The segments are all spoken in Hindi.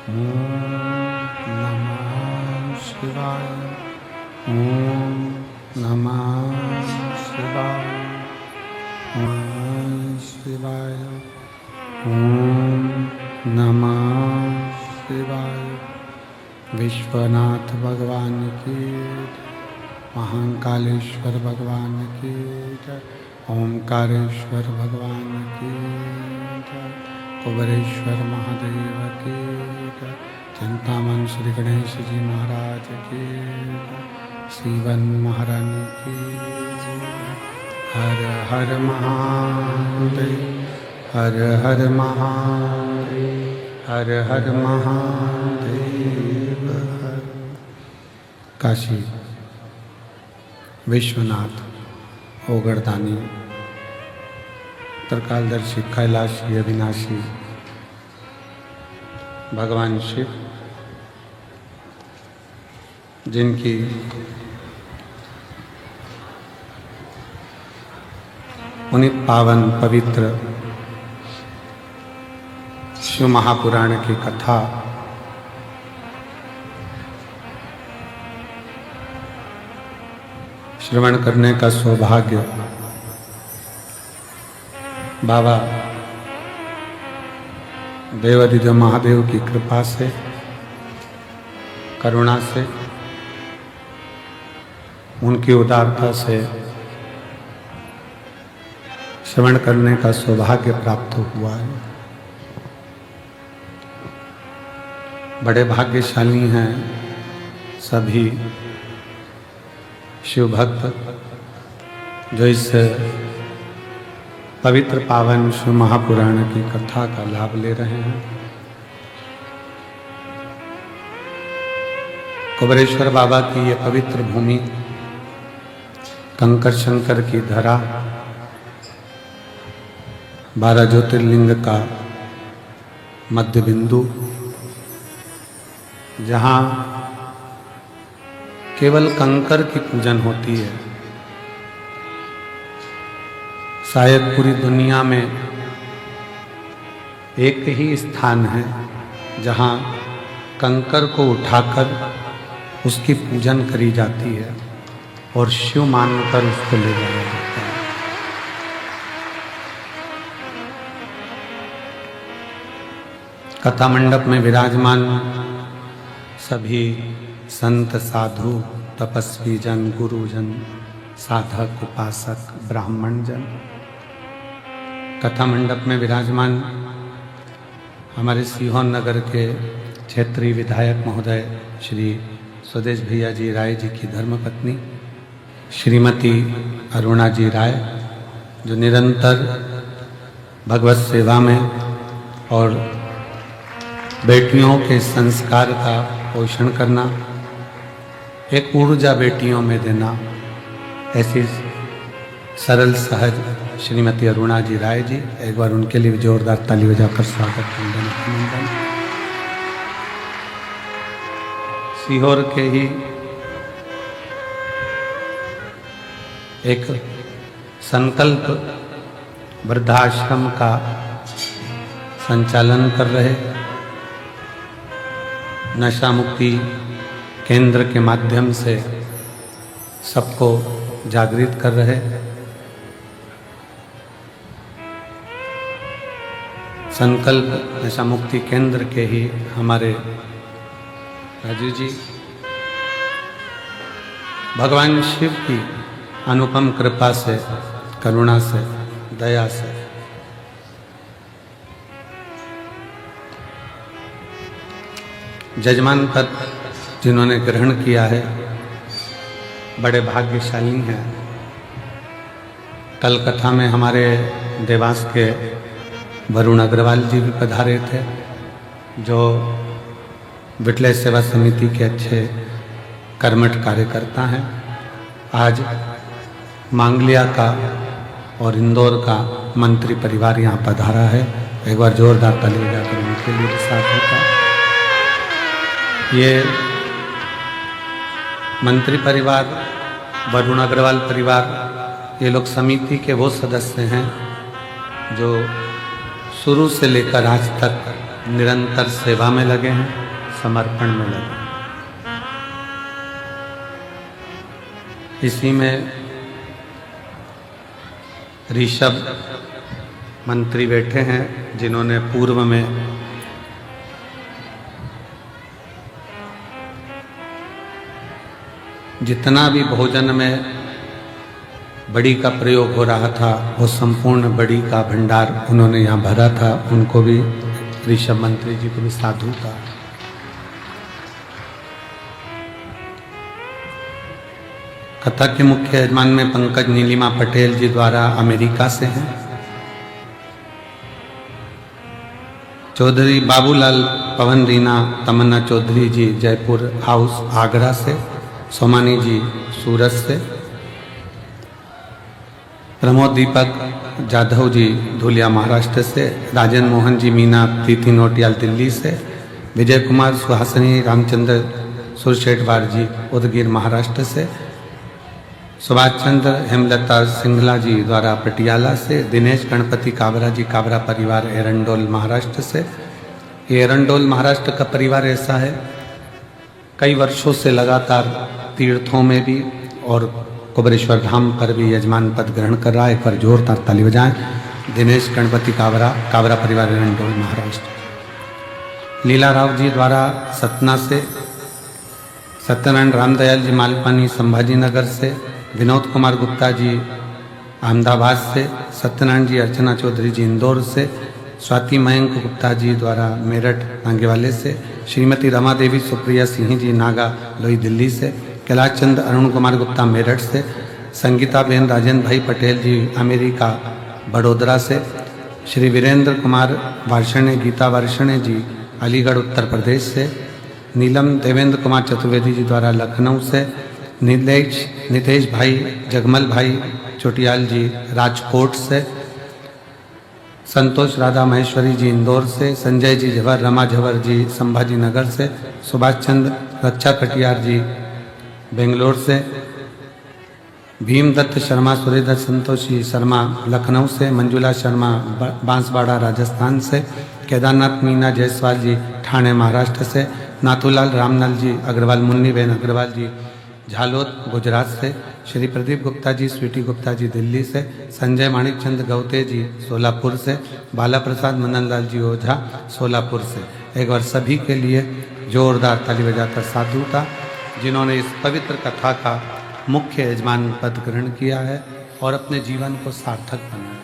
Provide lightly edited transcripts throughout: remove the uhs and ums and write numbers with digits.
नमः शिवाय। ओम नमः शिवाय। ओम शिवाय। ओम नमः शिवाय। विश्वनाथ भगवान की जय। महाकालेश्वर भगवान की जय। ओमकारेश्वर भगवान की जय। कुबेरेश्वर महादेव की जय। चिंतामन श्री गणेश जी महाराज की जय। शिवन महारानी की जय। हर हर महादेव। हर हर महादेव। हर हर महादेव। हर काशी विश्वनाथ ओगरदानी त्रिकालदर्शी कैलाशी अविनाशी भगवान शिव, जिनकी पुनीत पावन पवित्र शिव महापुराण की कथा श्रवण करने का सौभाग्य बाबा देवादिदेव महादेव की कृपा से, करुणा से, उनकी उदारता से श्रवण करने का सौभाग्य प्राप्त हुआ है। बड़े भाग्यशाली हैं सभी शिव भक्त जो इस पवित्र पावन शिव महापुराण की कथा का लाभ ले रहे हैं। कुबेरेश्वर बाबा की ये पवित्र भूमि, कंकर शंकर की धरा, 12 ज्योतिर्लिंग का मध्य बिंदु, जहाँ केवल कंकर की पूजन होती है। शायद पूरी दुनिया में एक ही स्थान है जहाँ कंकर को उठाकर उसकी पूजन करी जाती है और शिव मानकर उसको ले जाया जाता है। कथा मंडप में विराजमान सभी संत, साधु, तपस्वी जन, गुरुजन, साधक, उपासक, ब्राह्मण जन, कथा मंडप में विराजमान हमारे सीहोर नगर के क्षेत्रीय विधायक महोदय श्री स्वदेश भैया जी राय जी की धर्मपत्नी श्रीमती अरुणा जी राय, जो निरंतर भगवत सेवा में और बेटियों के संस्कार का पोषण करना, एक ऊर्जा बेटियों में देना, ऐसी सरल सहज श्रीमती अरुणा जी राय जी, एक बार उनके लिए जोरदार ताली बजाकर स्वागत अभिनंदन। सीहोर के ही एक संकल्प वृद्धाश्रम का संचालन कर रहे, नशा मुक्ति केंद्र के माध्यम से सबको जागृत कर रहे संकल्प नशा मुक्ति केंद्र के ही हमारे राजू जी, भगवान शिव की अनुपम कृपा से, करुणा से, दया से जजमान पद जिन्होंने ग्रहण किया है, बड़े भाग्यशाली हैं। कल कथा में हमारे देवास के वरुण अग्रवाल जी भी पधारे थे, जो विटलय सेवा समिति के अच्छे कर्मठ कार्यकर्ता हैं। आज मांगलिया का और इंदौर का मंत्री परिवार यहाँ पधारा है। एक बार जोरदार ताली बजाकर उनके लिए साथ होता है। ये मंत्री परिवार, वरुण अग्रवाल परिवार, ये लोग समिति के वो सदस्य हैं जो शुरू से लेकर आज तक निरंतर सेवा में लगे हैं, समर्पण में लगे हैं। इसी में ऋषभ मंत्री बैठे हैं जिन्होंने पूर्व में जितना भी भोजन में बड़ी का प्रयोग हो रहा था वो संपूर्ण बड़ी का भंडार उन्होंने यहाँ भरा था। उनको भी, ऋषभ मंत्री जी को भी साधु का। कथा के मुख्य यजमान में पंकज नीलिमा पटेल जी द्वारा अमेरिका से हैं। चौधरी बाबूलाल पवन रीना तमन्ना चौधरी जी जयपुर हाउस आगरा से, सोमानी जी सूरत से, प्रमोद दीपक जाधव जी धुलिया महाराष्ट्र से, राजेंद्र मोहन जी मीना प्रीति नोटियाल दिल्ली से, विजय कुमार सुहासिनी रामचंद्र सुरशेठवार जी उदगीर महाराष्ट्र से, सुभाष चंद्र हेमलता सिंगला जी द्वारा पटियाला से, दिनेश गणपति काबरा जी काबरा परिवार एरंडोल महाराष्ट्र से। ये एरंडोल महाराष्ट्र का परिवार ऐसा है, कई वर्षों से लगातार तीर्थों में भी और कुबरेश्वर धाम पर भी यजमान पद ग्रहण कर रहा है। एक बार जोरदार ताली बजाएं। दिनेश गणपति काबरा, काबरा परिवार एरंडोल महाराष्ट्र। लीला राव जी द्वारा सतना से, सत्यनारायण रामदयाल जी मालपानी संभाजी नगर से, विनोद कुमार गुप्ता जी अहमदाबाद से, सत्यनारायण जी अर्चना चौधरी जी इंदौर से, स्वाति मयंक गुप्ता जी द्वारा मेरठ नांगेवाले से, श्रीमती रमा देवी सुप्रिया सिंह जी नागा लोई दिल्ली से, कैलाश चंद्र अरुण कुमार गुप्ता मेरठ से, संगीता बेन राजेंद्र भाई पटेल जी अमेरिका बड़ोदरा से, श्री वीरेंद्र कुमार वार्षणे गीता वार्षणे जी अलीगढ़ उत्तर प्रदेश से, नीलम देवेंद्र कुमार चतुर्वेदी जी द्वारा लखनऊ से, नितेश भाई जगमल भाई चोटियाल जी राजकोट से, संतोष राधा महेश्वरी जी इंदौर से, संजय जी झवर रमा झवर जी संभाजी नगर से, सुभाष चंद्र रक्षा कटियार जी बेंगलोर से, भीमदत्त शर्मा सूर्यदत्त संतोषी शर्मा लखनऊ से, मंजुला शर्मा बांसवाड़ा राजस्थान से, केदारनाथ मीना जायसवाल जी ठाणे महाराष्ट्र से, नाथूलाल रामलाल जी अग्रवाल मुन्नी बेन अग्रवाल जी झालोद गुजरात से, श्री प्रदीप गुप्ता जी स्वीटी गुप्ता जी दिल्ली से, संजय माणिक चंद गौते जी सोलापुर से, बाला प्रसाद मननलाल जी ओझा सोलापुर से। एक बार सभी के लिए जोरदार ताली बजाकर साधु का, जिन्होंने इस पवित्र कथा का मुख्य यजमान पद ग्रहण किया है और अपने जीवन को सार्थक बनाया है।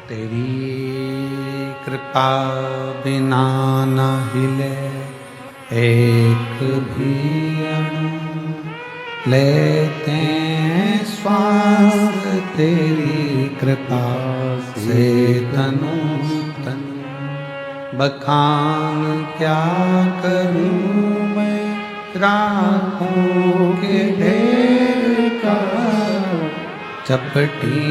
तेरी कृपा बिना न हिले एक भी अणु, लेते हैं श्वास तेरी कृपा से तनु तनु। बखान क्या करूं मैं राखों के ढेर का, चपटी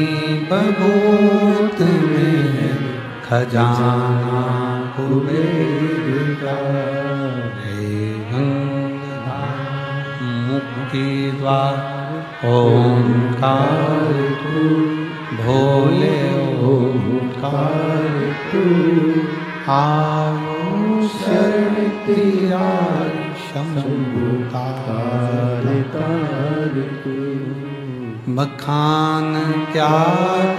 बगोत में खजाना कुबेर का। हे गंगाधार मुक्ति द्वार ओंकार तू, भोले ओंकार तू, आयो शरण तेरा शंभुकार तू। बखान क्या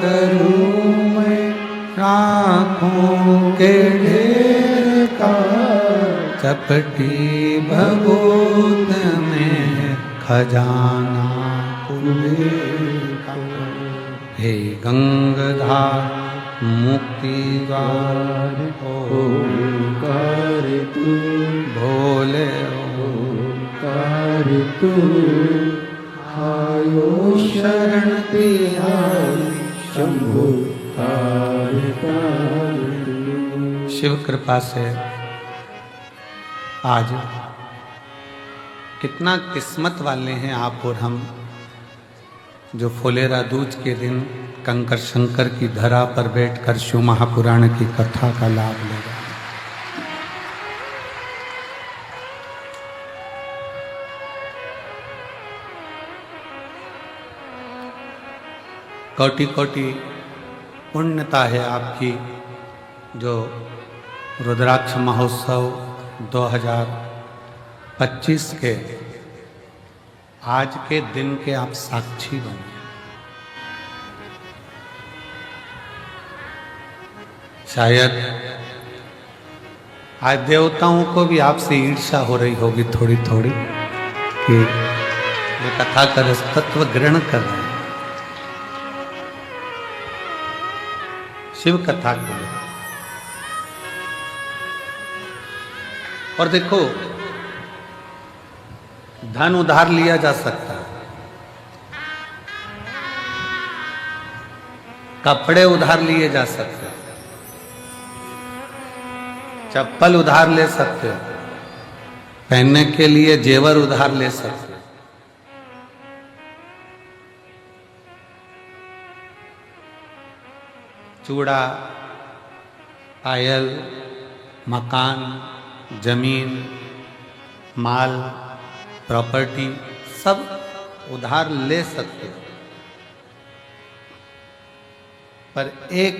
करूं मैं राखों के ढेर का, चपटी भगोत में खजाना कुबेर का। हे गंगाधार मुक्ति द्वार ओंकार तू, भोले ओंकार तू, आयो शरण तिहारी शंभु शिव कृपा से आज कितना किस्मत वाले हैं आप और हम, जो फुलेरा दूज के दिन कंकर शंकर की धरा पर बैठकर शिव महापुराण की कथा का लाभ ले रहे हैं। कोटि कोटि पुण्यता है आपकी जो रुद्राक्ष महोत्सव 2025 के आज के दिन के आप साक्षी बने। शायद आज देवताओं को भी आपसे ईर्ष्या हो रही होगी थोड़ी थोड़ी कि ये कथा का रसतत्व ग्रहण कर रहे हैं शिव कथा को। और देखो, धन उधार लिया जा सकता है, कपड़े उधार लिए जा सकते हैं, चप्पल उधार ले सकते हो, पहनने के लिए जेवर उधार ले सकते हो, चूड़ा, पायल, मकान, जमीन, माल, प्रॉपर्टी सब उधार ले सकते हो। पर एक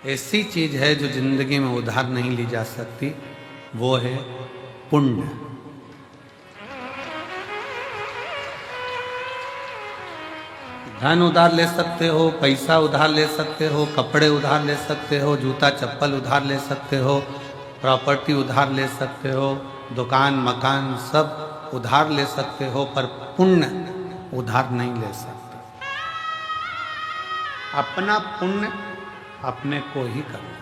ऐसी चीज है जो जिंदगी में उधार नहीं ली जा सकती, वो है पुण्य। धन उधार ले सकते हो, पैसा उधार ले सकते हो, कपड़े उधार ले सकते हो, जूता चप्पल उधार ले सकते हो, प्रॉपर्टी उधार ले सकते हो, दुकान मकान सब उधार ले सकते हो, पर पुण्य उधार नहीं ले सकते। अपना पुण्य अपने को ही करना।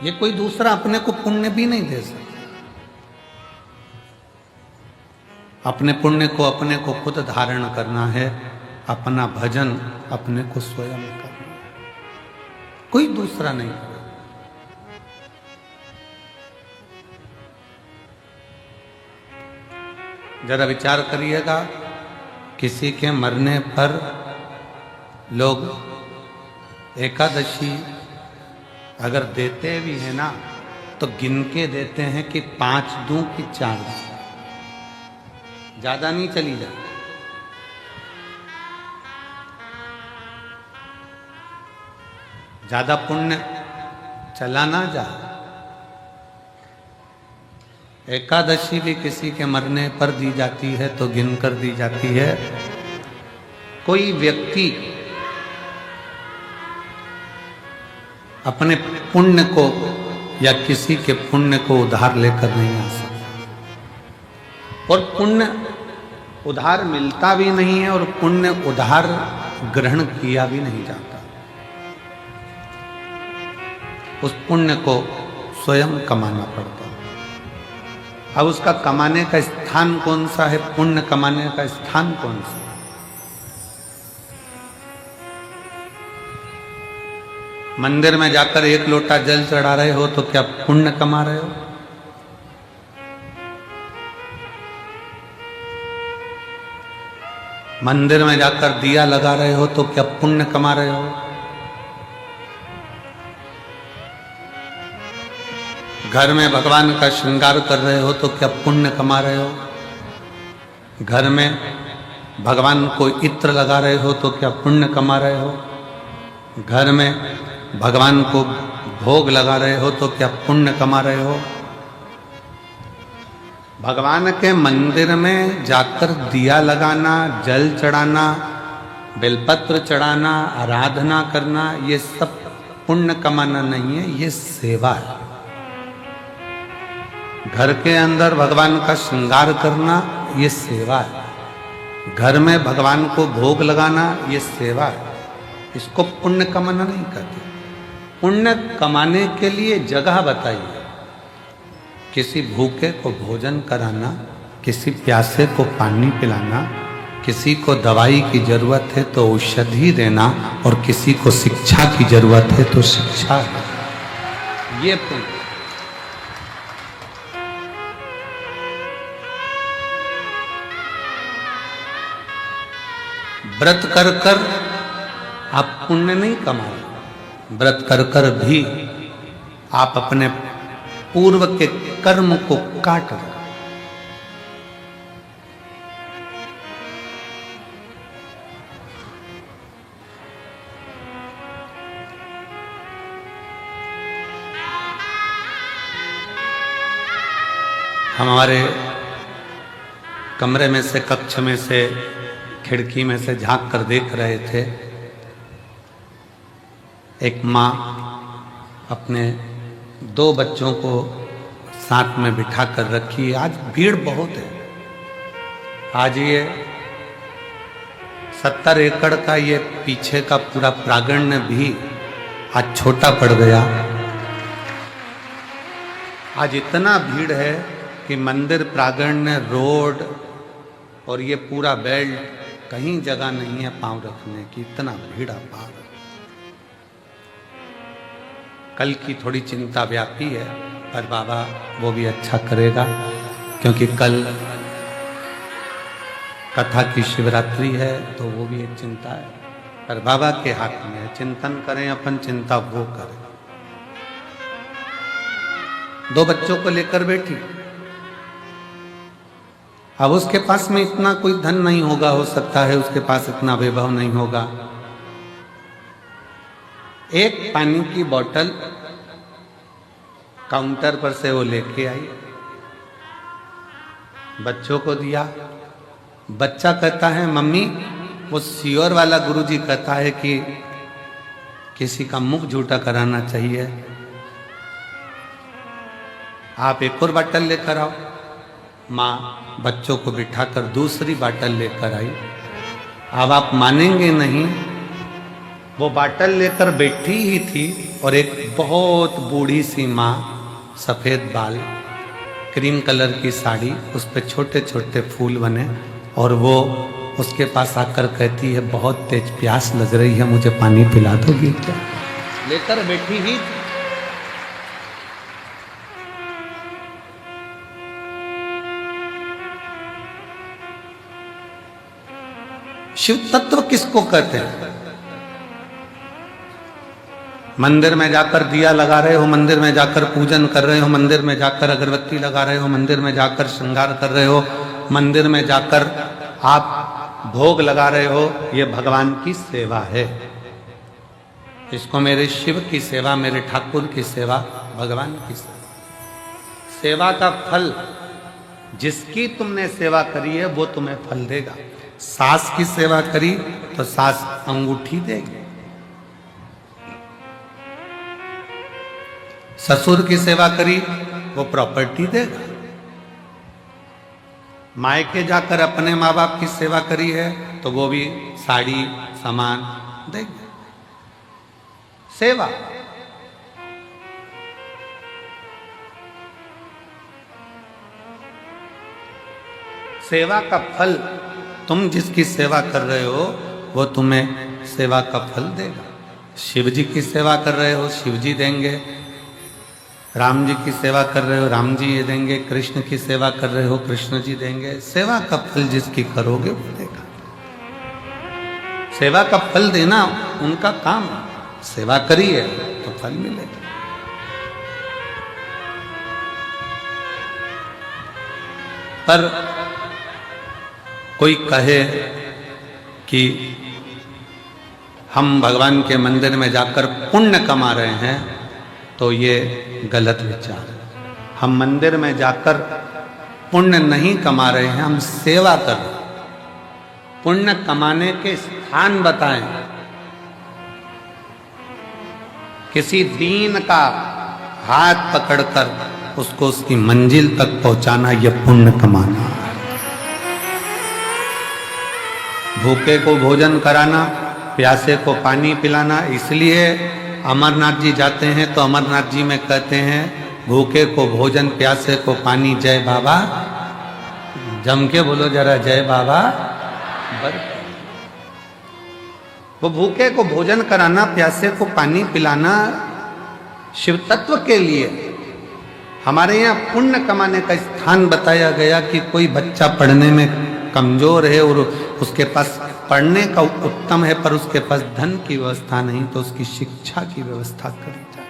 ये कोई दूसरा अपने को पुण्य भी नहीं दे सकता। अपने पुण्य को अपने को खुद धारण करना है, अपना भजन अपने को स्वयं करना है, कोई दूसरा नहीं करेगा। जरा विचार करिएगा, किसी के मरने पर लोग एकादशी अगर देते भी है ना, तो गिन के देते हैं कि 5 दूं कि 4 दूं, ज्यादा नहीं चली जाती। ज्यादा पुण्य चला ना जा। एकादशी भी किसी के मरने पर दी जाती है तो गिनकर दी जाती है। कोई व्यक्ति अपने पुण्य को या किसी के पुण्य को उधार लेकर नहीं आ सकता, और पुण्य उधार मिलता भी नहीं है और पुण्य उधार ग्रहण किया भी नहीं जाता। उस पुण्य को स्वयं कमाना पड़ता है। अब उसका कमाने का स्थान कौन सा है, पुण्य कमाने का स्थान कौन सा? मंदिर में जाकर 1 लोटा जल चढ़ा रहे हो तो क्या पुण्य कमा रहे हो? मंदिर में जाकर दिया लगा रहे हो तो क्या पुण्य कमा रहे हो? घर में भगवान का श्रृंगार कर रहे हो तो क्या पुण्य कमा रहे हो? घर में भगवान को इत्र लगा रहे हो तो क्या पुण्य कमा रहे हो? घर में भगवान को भोग लगा रहे हो तो क्या पुण्य कमा रहे हो? भगवान के मंदिर में जाकर दिया लगाना, जल चढ़ाना, बेलपत्र चढ़ाना, आराधना करना, ये सब पुण्य कमाना नहीं है, ये सेवा है। घर के अंदर भगवान का श्रृंगार करना, ये सेवा है। घर में भगवान को भोग लगाना, ये सेवा है। इसको पुण्य कमाना नहीं कहते। पुण्य कमाने के लिए जगह बताइए। किसी भूखे को भोजन कराना, किसी प्यासे को पानी पिलाना, किसी को दवाई की जरूरत है तो औषधि देना, और किसी को शिक्षा की जरूरत है तो शिक्षा है, ये पुण्य। व्रत कर कर आप पुण्य नहीं कमा रहे। व्रत कर कर भी आप अपने पूर्व के कर्म को काट रहे। हमारे कमरे में से, कक्ष में से, खिड़की में से झांक कर देख रहे थे, एक माँ अपने 2 बच्चों को साथ में बिठा कर रखी है। आज भीड़ बहुत है। आज ये 70 एकड़ का ये पीछे का पूरा प्रांगण भी आज छोटा पड़ गया। आज इतना भीड़ है कि मंदिर प्रांगण, रोड और ये पूरा बेल्ट, कहीं जगह नहीं है पांव रखने की, इतना भीड़ अपार। कल की थोड़ी चिंता व्यापी है, पर बाबा वो भी अच्छा करेगा, क्योंकि कल कथा की शिवरात्रि है, तो वो भी एक चिंता है, पर बाबा के हाथ में है। चिंतन करें अपन, चिंता वो करें। 2 बच्चों को लेकर बैठी। अब उसके पास में इतना कोई धन नहीं होगा, हो सकता है उसके पास इतना वैभव नहीं होगा। एक पानी की बोतल काउंटर पर से वो लेके आई, बच्चों को दिया। बच्चा कहता है, मम्मी, वो सियोर वाला गुरुजी कहता है कि किसी का मुख झूठा कराना चाहिए, आप एक और बाटल लेकर आओ। माँ बच्चों को बिठाकर दूसरी बाटल लेकर आई। अब आप मानेंगे नहीं, वो बाटल लेकर बैठी ही थी और एक बहुत बूढ़ी सी माँ, सफेद बाल, क्रीम कलर की साड़ी, उस पर छोटे छोटे फूल बने, और वो उसके पास आकर कहती है, बहुत तेज प्यास लग रही है, मुझे पानी पिला दोगी क्या? लेकर बैठी ही। शिव तत्व किसको कहते हैं? मंदिर में जाकर दिया लगा रहे हो, मंदिर में जाकर पूजन कर रहे हो, मंदिर में जाकर अगरबत्ती लगा रहे हो, मंदिर में जाकर श्रृंगार कर रहे हो, मंदिर में जाकर आप भोग लगा रहे हो, ये भगवान की सेवा है। इसको मेरे शिव की सेवा, मेरे ठाकुर की सेवा, भगवान की सेवा। सेवा का फल, जिसकी तुमने सेवा करी है वो तुम्हें फल देगा। सास की सेवा करी तो सास अंगूठी देगी, ससुर की सेवा करी वो प्रॉपर्टी देगा, मायके जाकर अपने माँ बाप की सेवा करी है तो वो भी साड़ी सामान देंगे। सेवा। सेवा का फल, तुम जिसकी सेवा कर रहे हो वो तुम्हें सेवा का फल देगा। शिव जी की सेवा कर रहे हो, शिव जी देंगे। राम जी की सेवा कर रहे हो, राम जी ये देंगे। कृष्ण की सेवा कर रहे हो, कृष्ण जी देंगे। सेवा का फल जिसकी करोगे वो देगा। सेवा का फल देना उनका काम है। सेवा करिए तो फल मिलेगा। पर कोई कहे कि हम भगवान के मंदिर में जाकर पुण्य कमा रहे हैं, तो ये गलत विचार है। हम मंदिर में जाकर पुण्य नहीं कमा रहे हैं, हम सेवा कर रहे हैं। पुण्य कमाने के स्थान बताएं। किसी दीन का हाथ पकड़कर उसको उसकी मंजिल तक पहुंचाना, यह पुण्य कमाना है। भूखे को भोजन कराना, प्यासे को पानी पिलाना। इसलिए अमरनाथ जी जाते हैं तो अमरनाथ जी में कहते हैं, भूखे को भोजन, प्यासे को पानी, जय बाबा। जम के बोलो जरा, जय बाबा। वो भूखे को भोजन कराना, प्यासे को पानी पिलाना शिव तत्व के लिए। हमारे यहाँ पुण्य कमाने का स्थान बताया गया कि कोई बच्चा पढ़ने में कमजोर है और उसके पास पढ़ने का उत्तम है, पर उसके पास धन की व्यवस्था नहीं, तो उसकी शिक्षा की व्यवस्था करी जाए।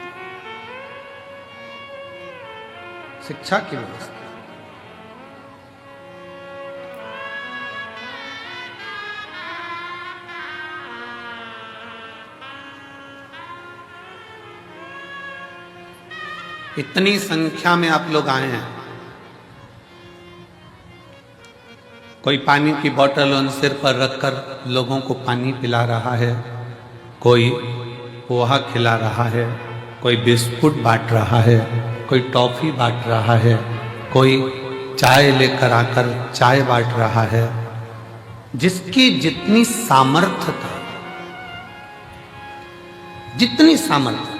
शिक्षा की व्यवस्था। इतनी संख्या में आप लोग आए हैं, कोई पानी की बोतल उन सिर पर रखकर लोगों को पानी पिला रहा है, कोई पोहा खिला रहा है, कोई बिस्कुट बांट रहा है, कोई टॉफी बांट रहा है, कोई चाय लेकर आकर चाय बांट रहा है। जिसकी जितनी सामर्थ्य था, जितनी सामर्थ्य,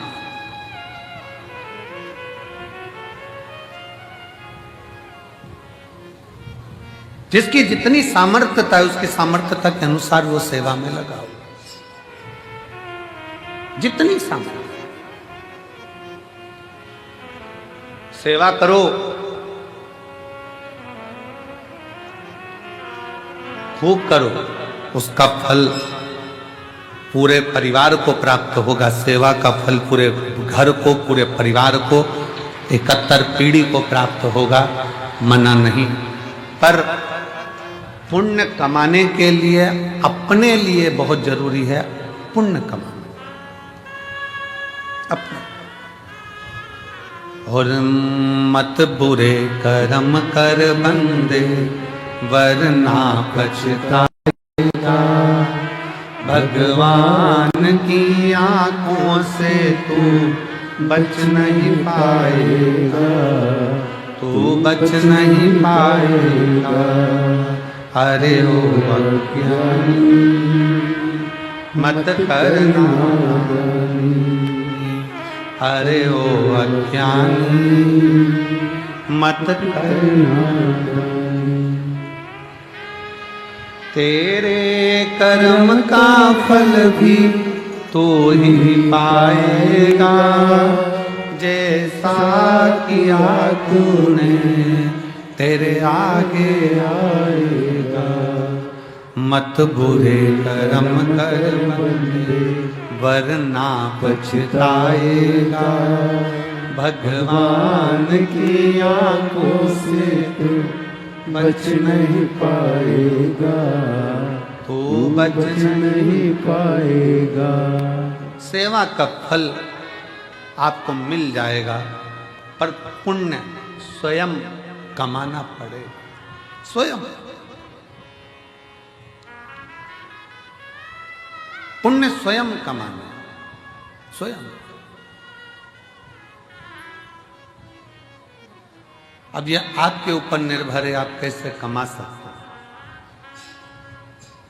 जिसकी जितनी सामर्थ्य था उसकी सामर्थ्यता के अनुसार वो सेवा में लगा। जितनी सामर्थ्य, सेवा करो, खूब करो, उसका फल पूरे परिवार को प्राप्त होगा। सेवा का फल पूरे घर को, पूरे परिवार को, 71 पीढ़ी को प्राप्त होगा, मना नहीं। पर पुण्य कमाने के लिए अपने लिए बहुत जरूरी है पुण्य कमाना अपना। और मत बुरे कर्म कर बंदे वरना पछताएगा, भगवान की आंखों से तू बच नहीं पाएगा, तू बच नहीं पाएगा। अरे ओ अज्ञानी मत करना, अरे ओ अज्ञानी मत करना। तेरे कर्म का फल भी तू ही पाएगा, जैसा किया तूने तेरे आगे आएगा। मत बुरे कर्म कर बंदे वरना पछताएगा, भगवान की आंखों से तू बच नहीं पाएगा, तू बच नहीं पाएगा। सेवा का फल आपको मिल जाएगा, पर पुण्य स्वयं कमाना पड़ेगा, स्वयं। पुण्य स्वयं कमाना, स्वयं। अब यह आपके ऊपर निर्भर है, आप कैसे कमा सकते हैं।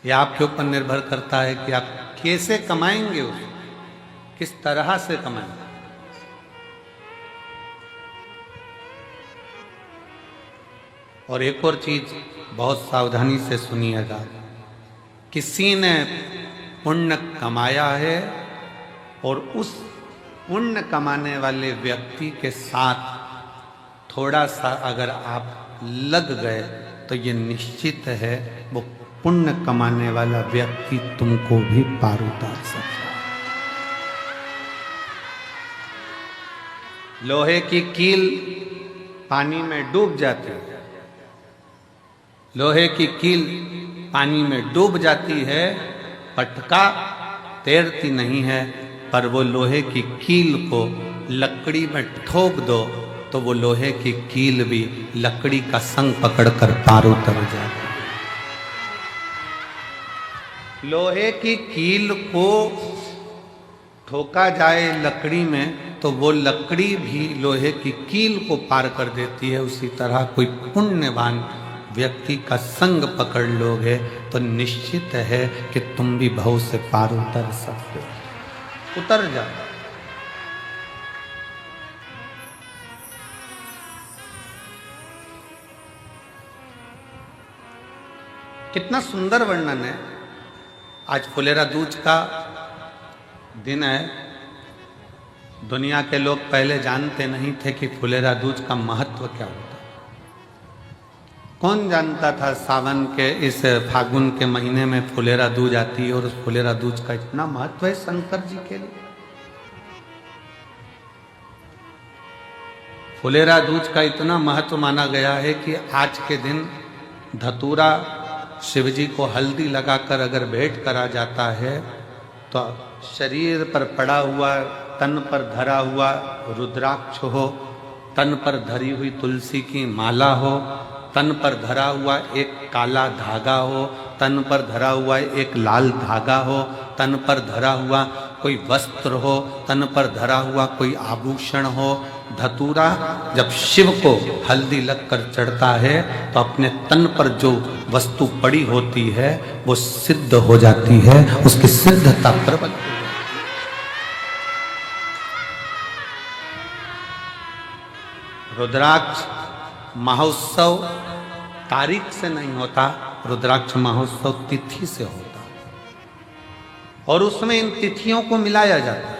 यह आपके ऊपर निर्भर करता है कि आप कैसे कमाएंगे, उसे किस तरह से कमाएंगे। और एक और चीज बहुत सावधानी से सुनिएगा, किसी ने पुण्य कमाया है और उस पुण्य कमाने वाले व्यक्ति के साथ थोड़ा सा अगर आप लग गए तो ये निश्चित है वो पुण्य कमाने वाला व्यक्ति तुमको भी पार उतार सकता है। लोहे की कील पानी में डूब जाती है, लोहे की कील पानी में डूब जाती है, पटका तैरती नहीं है। पर वो लोहे की कील को लकड़ी में ठोक दो तो वो लोहे की कील भी लकड़ी का संग पकड़कर पार उतर जाती है। लोहे की कील को ठोका जाए लकड़ी में तो वो लकड़ी भी लोहे की कील को पार कर देती है। उसी तरह कोई पुण्यवान व्यक्ति का संग पकड़ लोगे तो निश्चित है कि तुम भी भव से पार उतर सकते हो। उतर जाओ। कितना सुंदर वर्णन है। आज फुलेरा दूज का दिन है। दुनिया के लोग पहले जानते नहीं थे कि फुलेरा दूज का महत्व क्या होता। कौन जानता था सावन के इस फागुन के महीने में फुलेरा दूज आती है और उस फुलेरा दूज का इतना महत्व है शंकर जी के लिए। फुलेरा दूज का इतना महत्व माना गया है कि आज के दिन धतूरा शिव जी को हल्दी लगाकर अगर भेंट करा जाता है तो शरीर पर पड़ा हुआ, तन पर धरा हुआ रुद्राक्ष हो, तन पर धरी हुई तुलसी की माला हो तन पर धरा हुआ एक काला धागा हो, तन पर धरा हुआ एक लाल धागा हो, तन पर धरा हुआ कोई वस्त्र हो, तन पर धरा हुआ कोई आभूषण हो। धतूरा जब शिव को हल्दी लगकर चढ़ता है तो अपने तन पर जो वस्तु पड़ी होती है वो सिद्ध हो जाती है, उसकी सिद्धता प्रबल हो जाती है। रुद्राक्ष महोत्सव तारीख से नहीं होता, रुद्राक्ष महोत्सव तिथि से होता और उसमें इन तिथियों को मिलाया जाता है।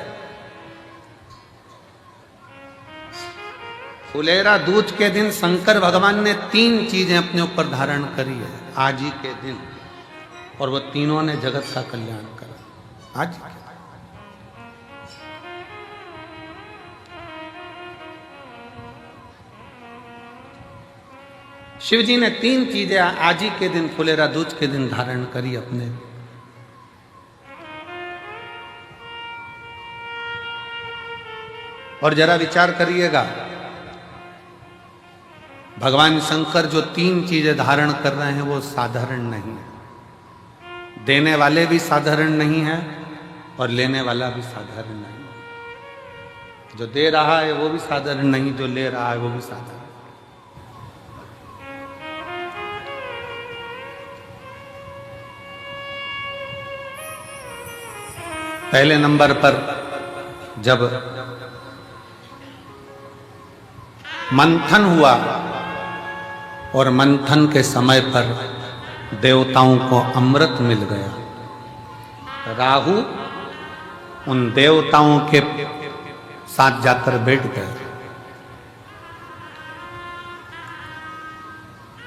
फुलेरा दूज के दिन शंकर भगवान ने 3 चीजें अपने ऊपर धारण करी है आज ही के दिन, और वो तीनों ने जगत का कल्याण करा आज। शिव जी ने 3 चीजें आज ही के दिन फुलेरा दूज के दिन धारण करी अपने। और जरा विचार करिएगा, भगवान शंकर जो 3 चीजें धारण कर रहे हैं वो साधारण नहीं है। देने वाले भी साधारण नहीं है और लेने वाला भी साधारण नहीं है। जो दे रहा है वो भी साधारण नहीं, जो ले रहा है वो भी साधारण। पहले नंबर पर जब मंथन हुआ और मंथन के समय पर देवताओं को अमृत मिल गया, राहु उन देवताओं के साथ जाकर बैठ गए।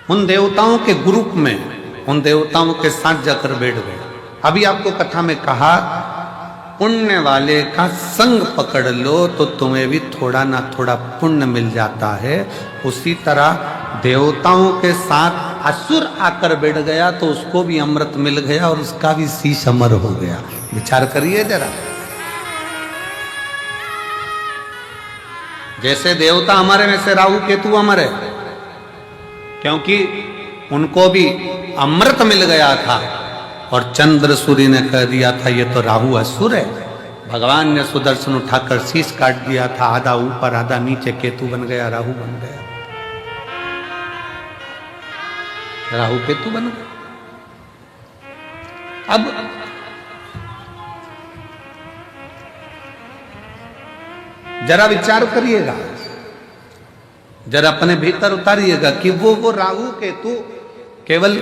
उन देवताओं के ग्रुप में, उन देवताओं के साथ जाकर बैठ गए। अभी आपको कथा में कहा, पुण्य वाले का संग पकड़ लो तो तुम्हें भी थोड़ा ना थोड़ा पुण्य मिल जाता है। उसी तरह देवताओं के साथ असुर आकर बैठ गया तो उसको भी अमृत मिल गया और उसका भी शीश अमर हो गया। विचार करिए जरा, जैसे देवता अमर है वैसे राहु केतु अमर है, क्योंकि उनको भी अमृत मिल गया था और चंद्र सूर्य ने कह दिया था ये तो राहु असुर है। भगवान ने सुदर्शन उठाकर शीश काट दिया था, आधा ऊपर आधा नीचे, केतु बन गया, राहु बन गया, राहु केतु बन गया। अब जरा विचार करिएगा, जरा अपने भीतर उतारिएगा कि वो राहु केतु केवल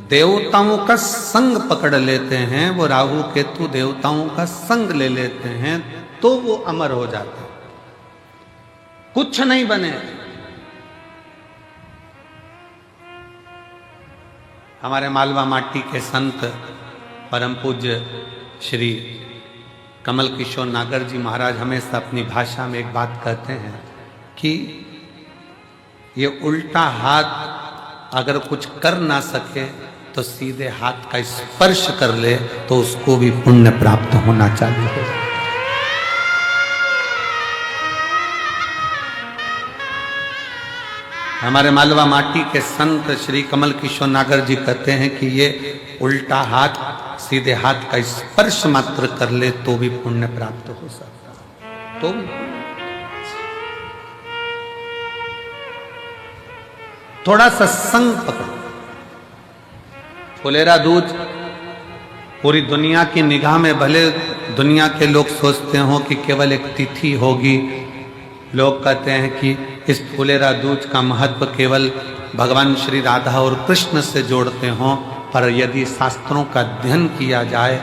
देवताओं का संग पकड़ लेते हैं, वो राहु केतु देवताओं का संग ले लेते हैं तो वो अमर हो जाते हैं, कुछ नहीं बने। हमारे मालवा माटी के संत परम पूज्य श्री कमल किशोर नागर जी महाराज हमेशा अपनी भाषा में एक बात कहते हैं कि ये उल्टा हाथ अगर कुछ कर ना सके तो सीधे हाथ का स्पर्श कर ले तो उसको भी पुण्य प्राप्त होना चाहिए। हमारे मालवा माटी के संत श्री कमल किशोर नागर जी कहते हैं कि ये उल्टा हाथ सीधे हाथ का स्पर्श मात्र कर ले तो भी पुण्य प्राप्त हो सकता। तो थोड़ा सा संग पकड़ो। फुलेरा दूज पूरी दुनिया की निगाह में, भले दुनिया के लोग सोचते हो कि केवल एक तिथि होगी, लोग कहते हैं कि इस फुलेरा दूज का महत्व केवल भगवान श्री राधा और कृष्ण से जोड़ते हों, पर यदि शास्त्रों का अध्ययन किया जाए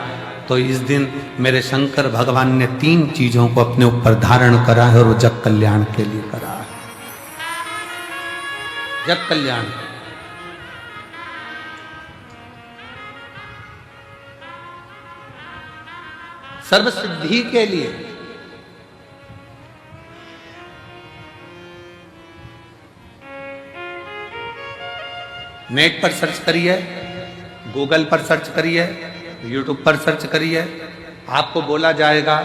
तो इस दिन मेरे शंकर भगवान ने 3 चीजों को अपने ऊपर धारण करा है और वो जग कल्याण के लिए करा है। जग कल्याण, सर्व सिद्धि के लिए। नेट पर सर्च करिए, गूगल पर सर्च करिए, यूट्यूब पर सर्च करिए, आपको बोला जाएगा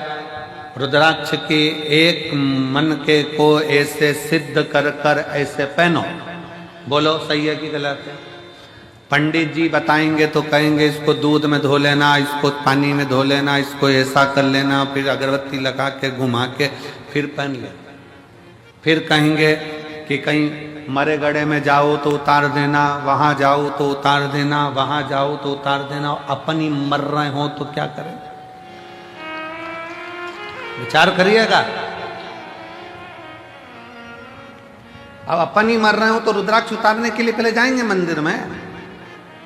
रुद्राक्ष के एक मन के को ऐसे सिद्ध कर कर ऐसे पहनो, बोलो सही है कि गलत है? पंडित जी बताएंगे तो कहेंगे इसको दूध में धो लेना, इसको पानी में धो लेना, इसको ऐसा कर लेना, फिर अगरबत्ती लगा के घुमा के फिर पहन ले। फिर कहेंगे कि कहीं मरे गड़े में जाओ तो उतार देना, वहां जाओ तो उतार देना, वहां जाओ तो उतार देना। अपन ही मर रहे हो तो क्या करें? विचार करिएगा। अब अपन ही मर रहे हो तो रुद्राक्ष उतारने के लिए पहले जाएंगे मंदिर में।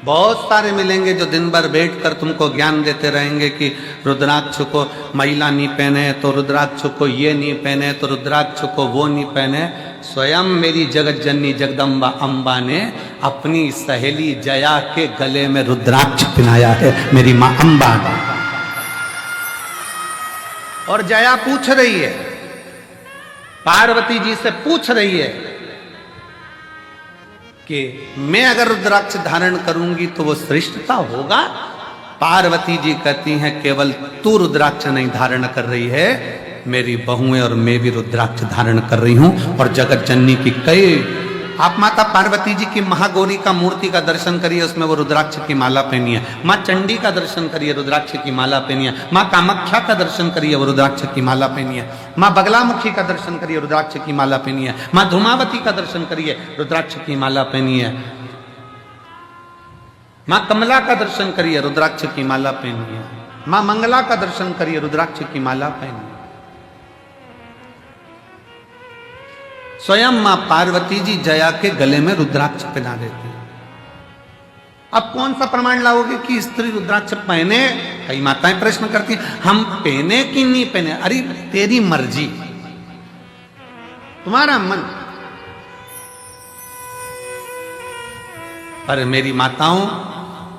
बहुत सारे मिलेंगे जो दिन भर बैठकर तुमको ज्ञान देते रहेंगे कि रुद्राक्ष को महिला नहीं पहने तो रुद्राक्ष को ये नहीं पहने तो रुद्राक्ष को वो नहीं पहने। स्वयं मेरी जगत जननी जगदम्बा अम्बा ने अपनी सहेली जया के गले में रुद्राक्ष पहनाया है, मेरी मां अम्बा ने। और जया पूछ रही है, पार्वती जी से पूछ रही है कि मैं अगर रुद्राक्ष धारण करूंगी तो वो श्रेष्ठता होगा? पार्वती जी कहती हैं केवल तू रुद्राक्ष नहीं धारण कर रही है, मेरी बहुएं और मैं भी रुद्राक्ष धारण कर रही हूं। और जगत जननी की कई, आप माता पार्वती जी की महागौरी का मूर्ति का दर्शन करिए, उसमें वो रुद्राक्ष की माला पहनी है। माँ चंडी का दर्शन करिए, रुद्राक्ष की माला पहनी है। माँ कामाख्या का दर्शन करिए, वो रुद्राक्ष की माला पहनी है। माँ बगलामुखी का दर्शन करिए, रुद्राक्ष की माला पहनी है। माँ धूमावती का दर्शन करिए, रुद्राक्ष की माला पहनी है। माँ कमला का दर्शन करिए, रुद्राक्ष की माला पहनी है। माँ मंगला का दर्शन करिए, रुद्राक्ष की माला पहनी है। स्वयं मां पार्वती जी जया के गले में रुद्राक्ष पहना देती है। अब कौन सा प्रमाण लाओगे कि स्त्री रुद्राक्ष पहने? कई माताएं प्रश्न करती हैं, हम पहने कि नहीं पहने? अरे तेरी मर्जी, तुम्हारा मन। पर मेरी माताओं,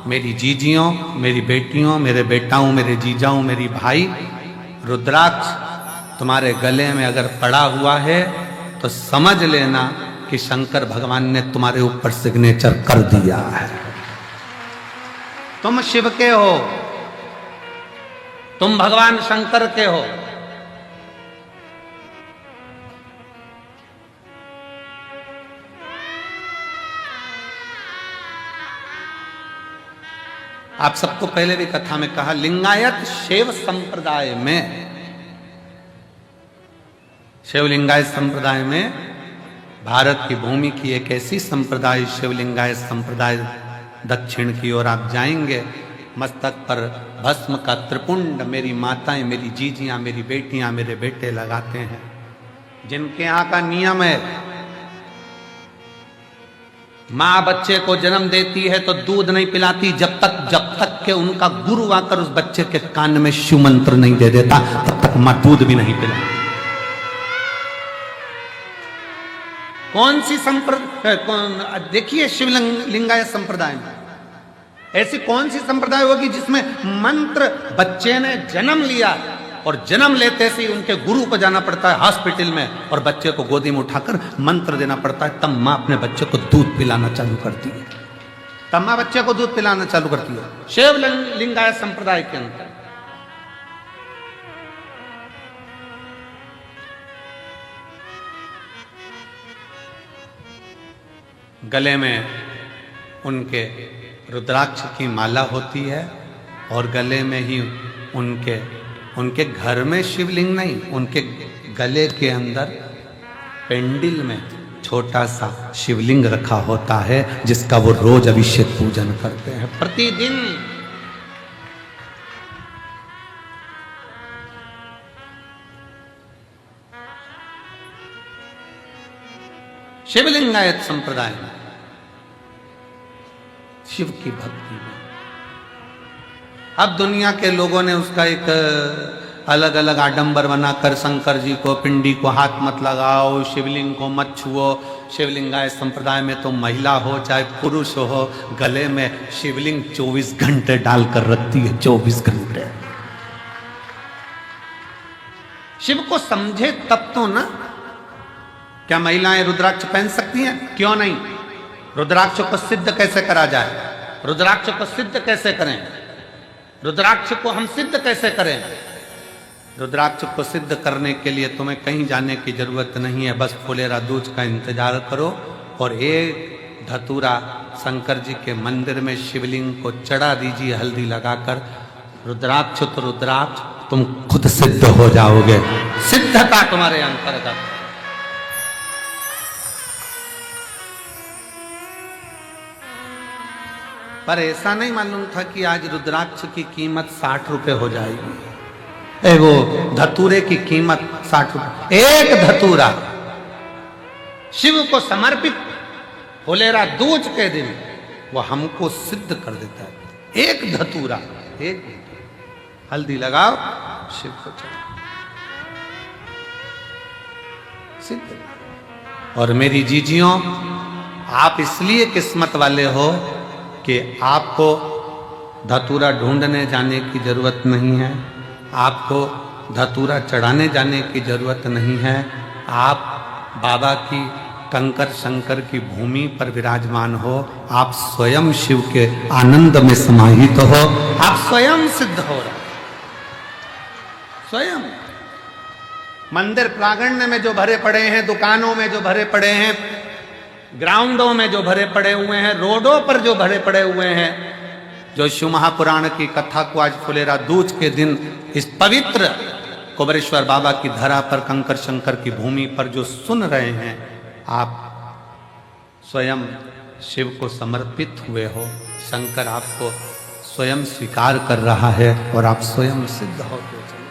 मेरी जीजियों, मेरी बेटियों, मेरे बेटाओं, मेरे जीजाओं, मेरी भाई, रुद्राक्ष तुम्हारे गले में अगर पड़ा हुआ है तो समझ लेना कि शंकर भगवान ने तुम्हारे ऊपर सिग्नेचर कर दिया है। तुम शिव के हो, तुम भगवान शंकर के हो। आप सबको पहले भी कथा में कहा, लिंगायत शैव संप्रदाय में, शिवलिंगायत संप्रदाय में, भारत की भूमि की एक ऐसी संप्रदाय शिवलिंगायत संप्रदाय, दक्षिण की ओर आप जाएंगे, मस्तक पर भस्म का त्रिपुंड मेरी माताएं, मेरी जीजियां, मेरी बेटियां, मेरे बेटे लगाते हैं। जिनके यहाँ का नियम है, माँ बच्चे को जन्म देती है तो दूध नहीं पिलाती जब तक के उनका गुरु आकर उस बच्चे के कान में शिव मंत्र नहीं दे देता, तब तक माँ दूध भी नहीं पिलाती। कौन सी संप्रदाय, देखिए शिवलिंगायत संप्रदाय में ऐसी कौन सी संप्रदाय होगी जिसमें मंत्र, बच्चे ने जन्म लिया और जन्म लेते से उनके गुरु को जाना पड़ता है हॉस्पिटल में और बच्चे को गोदी में उठाकर मंत्र देना पड़ता है, तब मां अपने बच्चे को दूध पिलाना चालू करती है, तब मां बच्चे को दूध पिलाना चालू करती है। शिवलिंगायत संप्रदाय के अंदर गले में उनके रुद्राक्ष की माला होती है और गले में ही उनके घर में शिवलिंग नहीं, उनके गले के अंदर पेंडिल में छोटा सा शिवलिंग रखा होता है जिसका वो रोज अभिषेक पूजन करते हैं प्रतिदिन। शिवलिंगायत संप्रदाय में शिव की भक्ति में अब दुनिया के लोगों ने उसका एक अलग अलग आडंबर बनाकर शंकर जी को, पिंडी को हाथ मत लगाओ, शिवलिंग को मत छुओ। शिवलिंगायत संप्रदाय में तो महिला हो चाहे पुरुष हो, गले में शिवलिंग 24 घंटे डालकर रखती है, 24 घंटे। शिव को समझे तब तो ना। क्या महिलाएं रुद्राक्ष पहन सकती हैं? क्यों नहीं। रुद्राक्ष को सिद्ध कैसे करा जाए? रुद्राक्ष को सिद्ध कैसे करें? रुद्राक्ष को हम सिद्ध कैसे करें? रुद्राक्ष को सिद्ध करने के लिए तुम्हें कहीं जाने की जरूरत नहीं है, बस फुलेरा दूज का इंतजार करो और एक धतूरा शंकर जी के मंदिर में शिवलिंग को चढ़ा दीजिए हल्दी लगाकर। रुद्राक्ष तो रुद्राक्ष, तुम खुद सिद्ध हो जाओगे, सिद्धता तुम्हारे अंतर्गत। पर ऐसा नहीं मालूम था कि आज रुद्राक्ष की कीमत 60 रुपए हो जाएगी। वो धतूरे की कीमत 60 रुपए। एक धतूरा शिव को समर्पित फुलेरा दूज के दिन वो हमको सिद्ध कर देता है। एक धतूरा, एक हल्दी लगाओ, शिव को चढ़ाओ, सिद्ध। और मेरी जीजियों, आप इसलिए किस्मत वाले हो कि आपको धतूरा ढूंढने जाने की जरूरत नहीं है, आपको धतूरा चढ़ाने जाने की जरूरत नहीं है। आप बाबा की कंकर शंकर की भूमि पर विराजमान हो, आप स्वयं शिव के आनंद में समाहित हो, आप स्वयं सिद्ध हो रहे, स्वयं। मंदिर प्रांगण में जो भरे पड़े हैं, दुकानों में जो भरे पड़े हैं, ग्राउंडों में जो भरे पड़े हुए हैं, रोडों पर जो भरे पड़े हुए हैं, जो शिव महापुराण की कथा को आज फुलेरा दूज के दिन इस पवित्र कुबेरेश्वर बाबा की धरा पर कंकर शंकर की भूमि पर जो सुन रहे हैं, आप स्वयं शिव को समर्पित हुए हो। शंकर आपको स्वयं स्वीकार कर रहा है और आप स्वयं सिद्ध होते चले,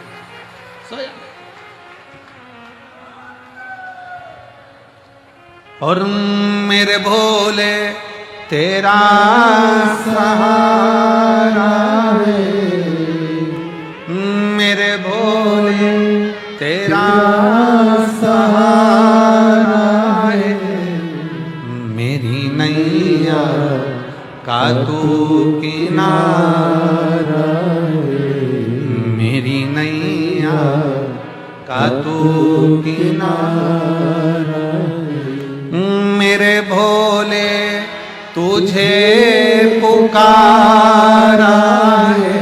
स्वयं। और मेरे भोले तेरा सहारा है, मेरे भोले तेरा सहारा है, मेरी नैया का तू किनारा है, मेरी नैया का तू किनारा। मेरे भोले तुझे पुकारा है,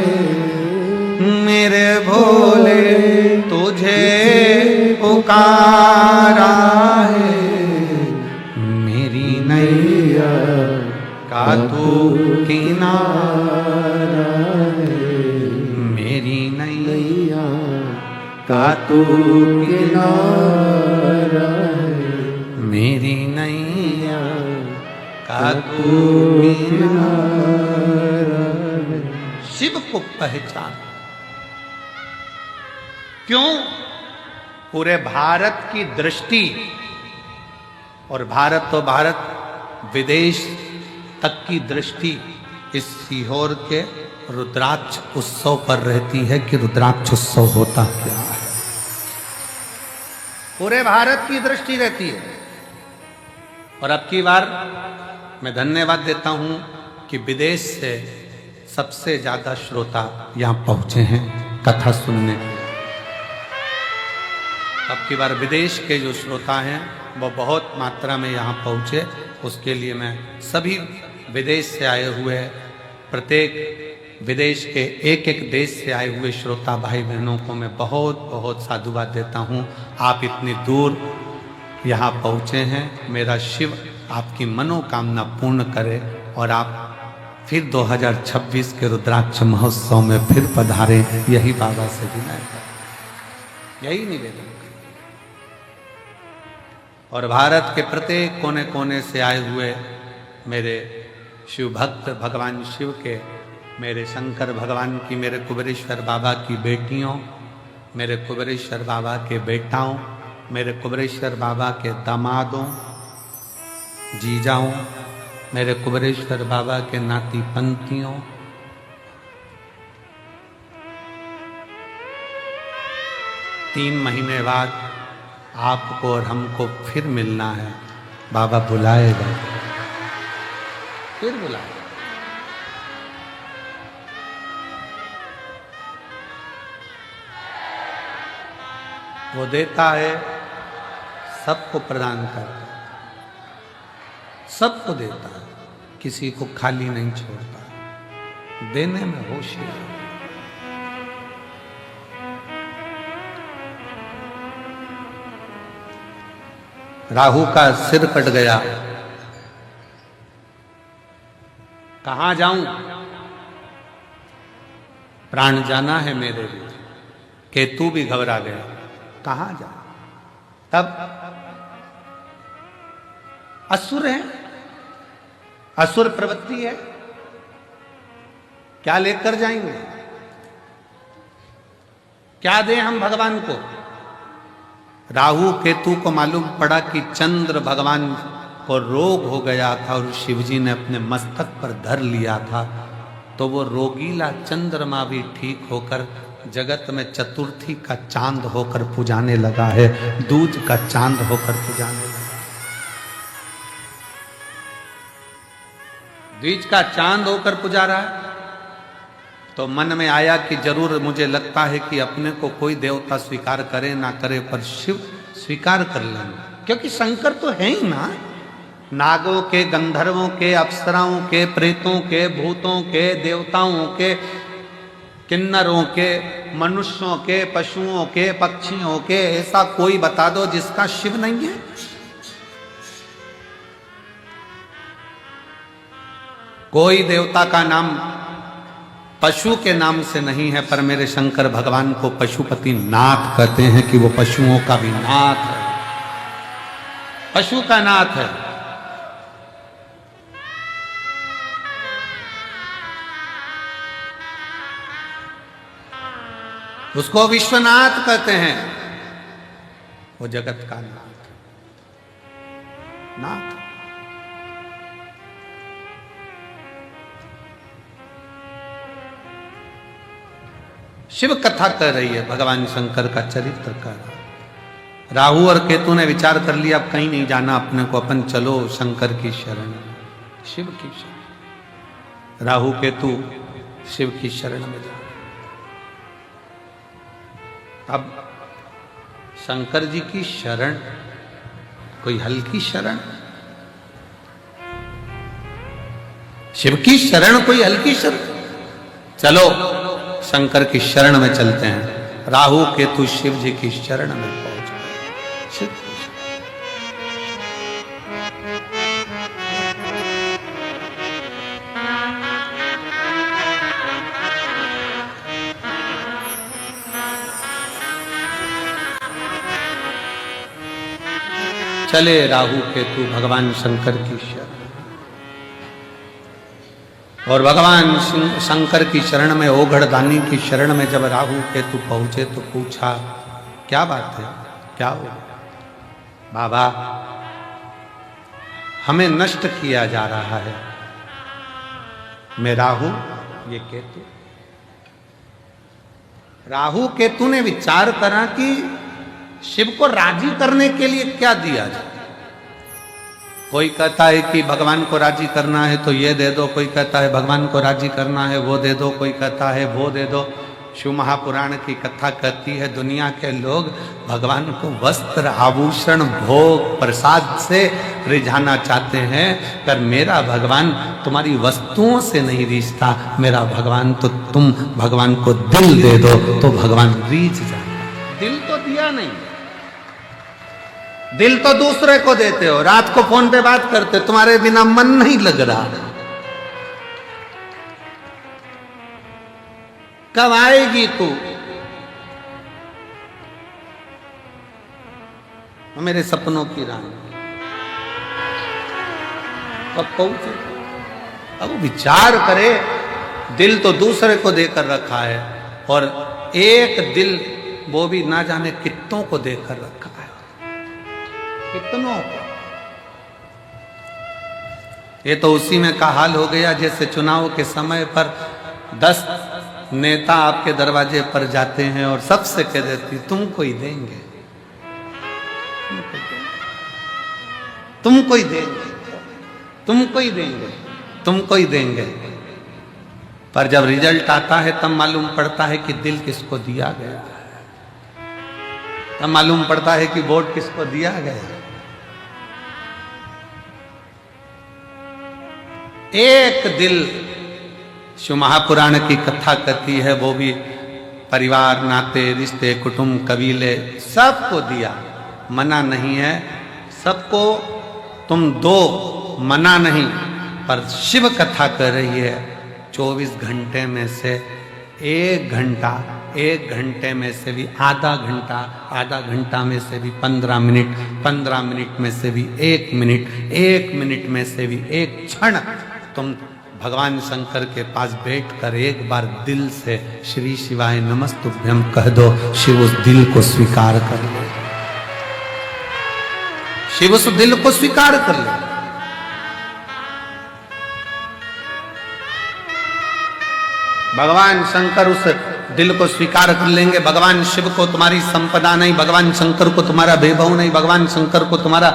मेरे भोले तुझे पुकारा है, मेरी नैया का तू किनारा है, मेरी नैया का तू किनारा है, मेरी नैया का तू किनारा है। शिव को पहचान। क्यों? पूरे भारत की दृष्टि, और भारत तो भारत, विदेश तक की दृष्टि इस सीहोर के रुद्राक्ष उत्सव पर रहती है कि रुद्राक्ष उत्सव होता क्या है। पूरे भारत की दृष्टि रहती है। और अब की बार मैं धन्यवाद देता हूं कि विदेश से सबसे ज्यादा श्रोता यहां पहुंचे हैं कथा सुनने। अब की बार विदेश के जो श्रोता हैं वो बहुत मात्रा में यहां पहुंचे, उसके लिए मैं सभी विदेश से आए हुए, प्रत्येक विदेश के एक एक देश से आए हुए श्रोता भाई बहनों को मैं बहुत बहुत साधुवाद देता हूं। आप इतनी दूर यहाँ पहुँचे हैं। मेरा शिव आपकी मनोकामना पूर्ण करे और आप फिर 2026 के रुद्राक्ष महोत्सव में फिर पधारें, यही बाबा से विनय है, यही निवेदन। और भारत के प्रत्येक कोने कोने से आए हुए मेरे शिव भक्त, भगवान शिव के, मेरे शंकर भगवान की, मेरे कुबेरेश्वर बाबा की बेटियों, मेरे कुबेरेश्वर बाबा के बेटाओं, मेरे कुबेरेश्वर बाबा के दामादों, जीजाओं, मेरे कुबेरेश्वर बाबा के नाती पंथियों, तीन महीने बाद आपको और हमको फिर मिलना है। बाबा बुलाएगा, फिर बुलाएगा। वो देता है, सबको प्रदान करता है, सबको देता है, किसी को खाली नहीं छोड़ता, देने में होशियार। राहु का सिर कट गया कहां जाऊं, प्राण जाना है मेरे भी। केतु भी घबरा गया, कहां जाऊं। तब असुर है, असुर प्रवृत्ति है, क्या लेकर जाएंगे, क्या दें हम भगवान को। राहु केतु को मालूम पड़ा कि चंद्र भगवान को रोग हो गया था और शिवजी ने अपने मस्तक पर धर लिया था, तो वो रोगीला चंद्रमा भी ठीक होकर जगत में चतुर्थी का चांद होकर पुजाने लगा है, दूज का चांद होकर पुजाने लगा। द्विज का चांद होकर पुजा रहा है। तो मन में आया कि जरूर मुझे लगता है कि अपने को कोई देवता स्वीकार करे ना करे, पर शिव स्वीकार कर लेंगे, क्योंकि शंकर तो है ही ना। नागों के, गंधर्वों के, अप्सराओं के, प्रेतों के, भूतों के, देवताओं के, किन्नरों के, मनुष्यों के, पशुओं के, पक्षियों के, ऐसा कोई बता दो जिसका शिव नहीं है। कोई देवता का नाम पशु के नाम से नहीं है, पर मेरे शंकर भगवान को पशुपति नाथ कहते हैं कि वो पशुओं का भी नाथ है, पशु का नाथ है। उसको विश्वनाथ कहते हैं, वो जगत का नाथ, नाथ। शिव कथा कर रही है, भगवान शंकर का चरित्र कर रहा है। राहु और केतु ने विचार कर लिया अब कहीं नहीं जाना अपने को, अपन चलो शंकर की शरण, शिव की शरण। राहु केतु शिव की शरण में जा। अब शंकर जी की शरण कोई हल्की शरण, शिव की शरण कोई हल्की शरण। चलो शंकर की शरण में चलते हैं। राहु केतु शिव जी की शरण में पहुंच गए। शिव की चले राहु केतु भगवान शंकर की शरण। और भगवान शंकर की शरण में, ओघड़दानी की शरण में जब राहु केतु पहुंचे तो पूछा क्या बात है, क्या हो बाबा, हमें नष्ट किया जा रहा है। मैं राहु, ये केतु। राहु केतु ने विचार करा कि शिव को राजी करने के लिए क्या दिया जाए। कोई कहता है कि भगवान को राजी करना है तो ये दे दो, कोई कहता है भगवान को राजी करना है वो दे दो, कोई कहता है वो दे दो। शिव महापुराण की कथा कहती है दुनिया के लोग भगवान को वस्त्र, आभूषण, भोग, प्रसाद से रिझाना चाहते हैं, पर मेरा भगवान तुम्हारी वस्तुओं से नहीं रिझता, मेरा भगवान तो तुम भगवान को दिल दे दो तो भगवान रिझ जाए। दिल तो दिया नहीं, दिल तो दूसरे को देते हो। रात को फोन पे बात करते, तुम्हारे बिना मन नहीं लग रहा, कब आएगी तू, मेरे सपनों की रानी, कब पहुंचे। अब विचार करे, दिल तो दूसरे को देकर रखा है और एक दिल वो भी ना जाने कितनों को देकर रखा है, कितनों को। ये तो उसी में का हाल हो गया जैसे चुनाव के समय पर 10 नेता आपके दरवाजे पर जाते हैं और सबसे कह देती तुमको ही देंगे, तुमको ही देंगे, तुमको ही देंगे, तुमको ही देंगे। पर जब रिजल्ट आता है तब मालूम पड़ता है कि दिल किसको दिया गया है, तब मालूम पड़ता है कि वोट किसको दिया गया। एक दिल, शिव महापुराण की कथा कहती है, वो भी परिवार, नाते, रिश्ते, कुटुंब, कबीले सबको दिया, मना नहीं है, सबको तुम दो, मना नहीं। पर शिव कथा कर रही है, 24 घंटे में से 1 घंटा, 1 घंटे में से भी आधा घंटा, आधा घंटा में से भी 15 मिनट, 15 मिनट में से भी 1 मिनट, 1 मिनट में से भी 1 क्षण तुम भगवान शंकर के पास बैठकर एक बार दिल से श्री शिवाय नमस्तुभ्यं कह दो, शिव उस दिल को स्वीकार कर ले, शिव उस दिल को स्वीकार कर ले। भगवान शंकर उस दिल को स्वीकार कर लेंगे। भगवान शिव को तुम्हारी संपदा नहीं, भगवान शंकर को तुम्हारा वैभव नहीं, भगवान शंकर को तुम्हारा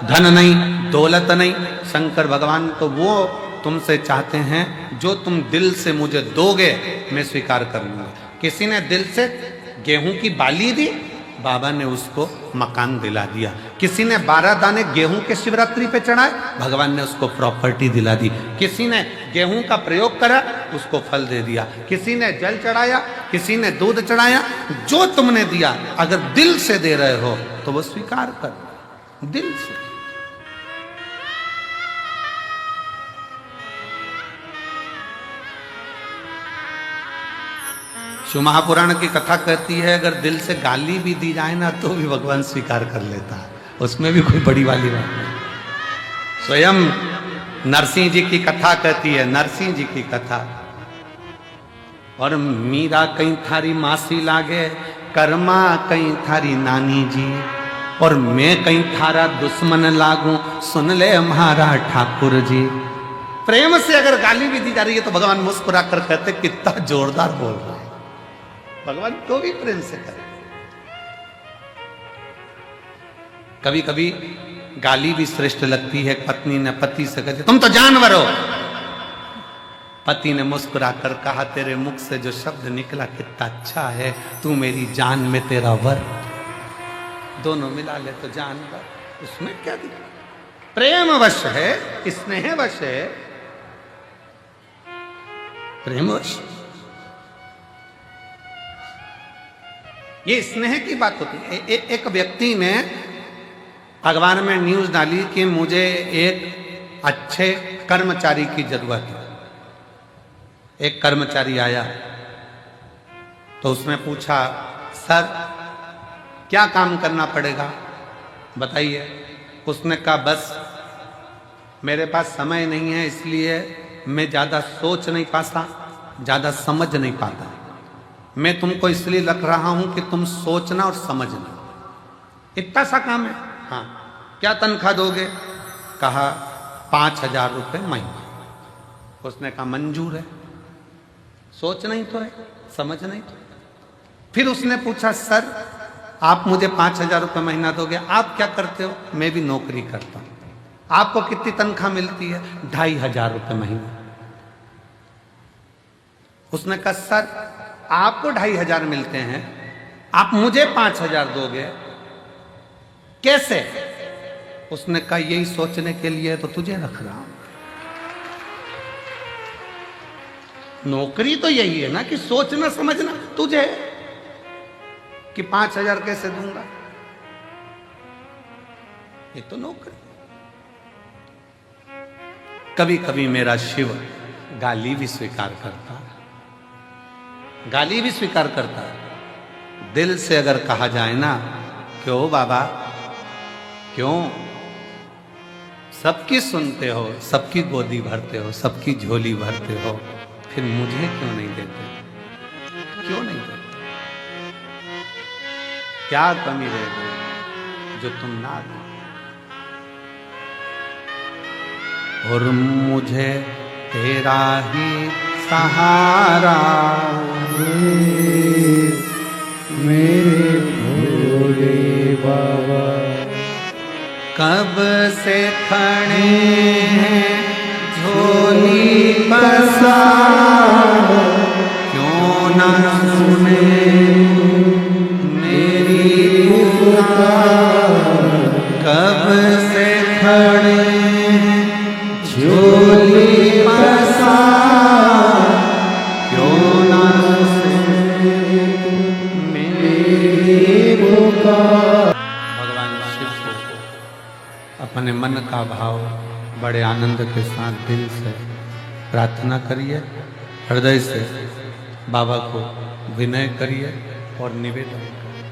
धन नहीं, दौलत नहीं। शंकर भगवान तो वो तुमसे चाहते हैं जो तुम दिल से मुझे दोगे मैं स्वीकार कर लूंगा। किसी ने दिल से गेहूं की बाली दी, बाबा ने उसको मकान दिला दिया। किसी ने 12 दाने गेहूं के शिवरात्रि पे चढ़ाए, भगवान ने उसको प्रॉपर्टी दिला दी। किसी ने गेहूं का प्रयोग करा, उसको फल दे दिया। किसी ने जल चढ़ाया, किसी ने दूध चढ़ाया। जो तुमने दिया अगर दिल से दे रहे हो तो वो स्वीकार कर, दिल से। शिव महापुराण की कथा कहती है अगर दिल से गाली भी दी जाए ना तो भी भगवान स्वीकार कर लेता है, उसमें भी कोई बड़ी वाली बात नहीं। स्वयं नरसिंह जी की कथा कहती है, नरसिंह जी की कथा, और मीरा कहीं थारी मासी लागे, कर्मा कहीं थारी नानी जी, और मैं कहीं थारा दुश्मन लागू, सुन ले हमारा ठाकुर जी। प्रेम से अगर गाली भी दी जा रही है तो भगवान मुस्कुरा कर कहते कितना जोरदार बोल रहा है। भगवान तो भी प्रेम से करे। कभी कभी गाली भी श्रेष्ठ लगती है। पत्नी ने पति से कहती तुम तो जानवर हो। पति ने मुस्कुरा कर कहा तेरे मुख से जो शब्द निकला कितना अच्छा है, तू मेरी जान में तेरा वर। दोनों मिला ले तो जानवर, उसमें क्या दिखा? प्रेम वश है, स्नेहवश है, प्रेमवश। ये स्नेह की बात होती है। एक व्यक्ति ने अखबार में न्यूज डाली कि मुझे एक अच्छे कर्मचारी की जरूरत है। एक कर्मचारी आया तो उसने पूछा सर क्या काम करना पड़ेगा बताइए। उसने कहा बस मेरे पास समय नहीं है इसलिए मैं ज़्यादा सोच नहीं पाता, ज़्यादा समझ नहीं पाता। मैं तुमको इसलिए रख रहा हूं कि तुम सोचना और समझना। इतना सा काम है। हाँ क्या तनख्वाह दोगे? कहा 5,000 रुपये महीना। उसने कहा मंजूर है, सोचना ही तो है, समझना ही तो है। फिर उसने पूछा सर आप मुझे 5,000 रुपये महीना दोगे, आप क्या करते हो? मैं भी नौकरी करता हूं। आपको कितनी तनख्वाह मिलती है? 2,500 रुपये महीना। उसने कहा सर आपको 2,500 मिलते हैं, आप मुझे 5,000 दोगे कैसे? उसने कहा यही सोचने के लिए तो तुझे रख रहा हूं। नौकरी तो यही है ना कि सोचना समझना। तुझे कि 5,000 कैसे दूंगा? ये तो नौकरी। कभी कभी मेरा शिव गाली भी स्वीकार करता है, गाली भी स्वीकार करता है। दिल से अगर कहा जाए ना क्यों बाबा क्यों, सबकी सुनते हो, सबकी गोदी भरते हो, सबकी झोली भरते हो, फिर मुझे क्यों नहीं देते? क्यों नहीं देते? क्या कमी रह गई जो तुम ना दो? और मुझे तेरा ही सहारा मेरे भोले बाबा, कब से खड़े हैं झोली पसार, क्यों ना सुने मेरी पुकार। कब से खड़े हैं झोली पसार, क्यों ना सुने मेरी पुकार। भगवान शिव को अपने मन का भाव बड़े आनंद के साथ दिल से प्रार्थना करिए, हृदय से बाबा को विनय करिए और निवेदन करिए,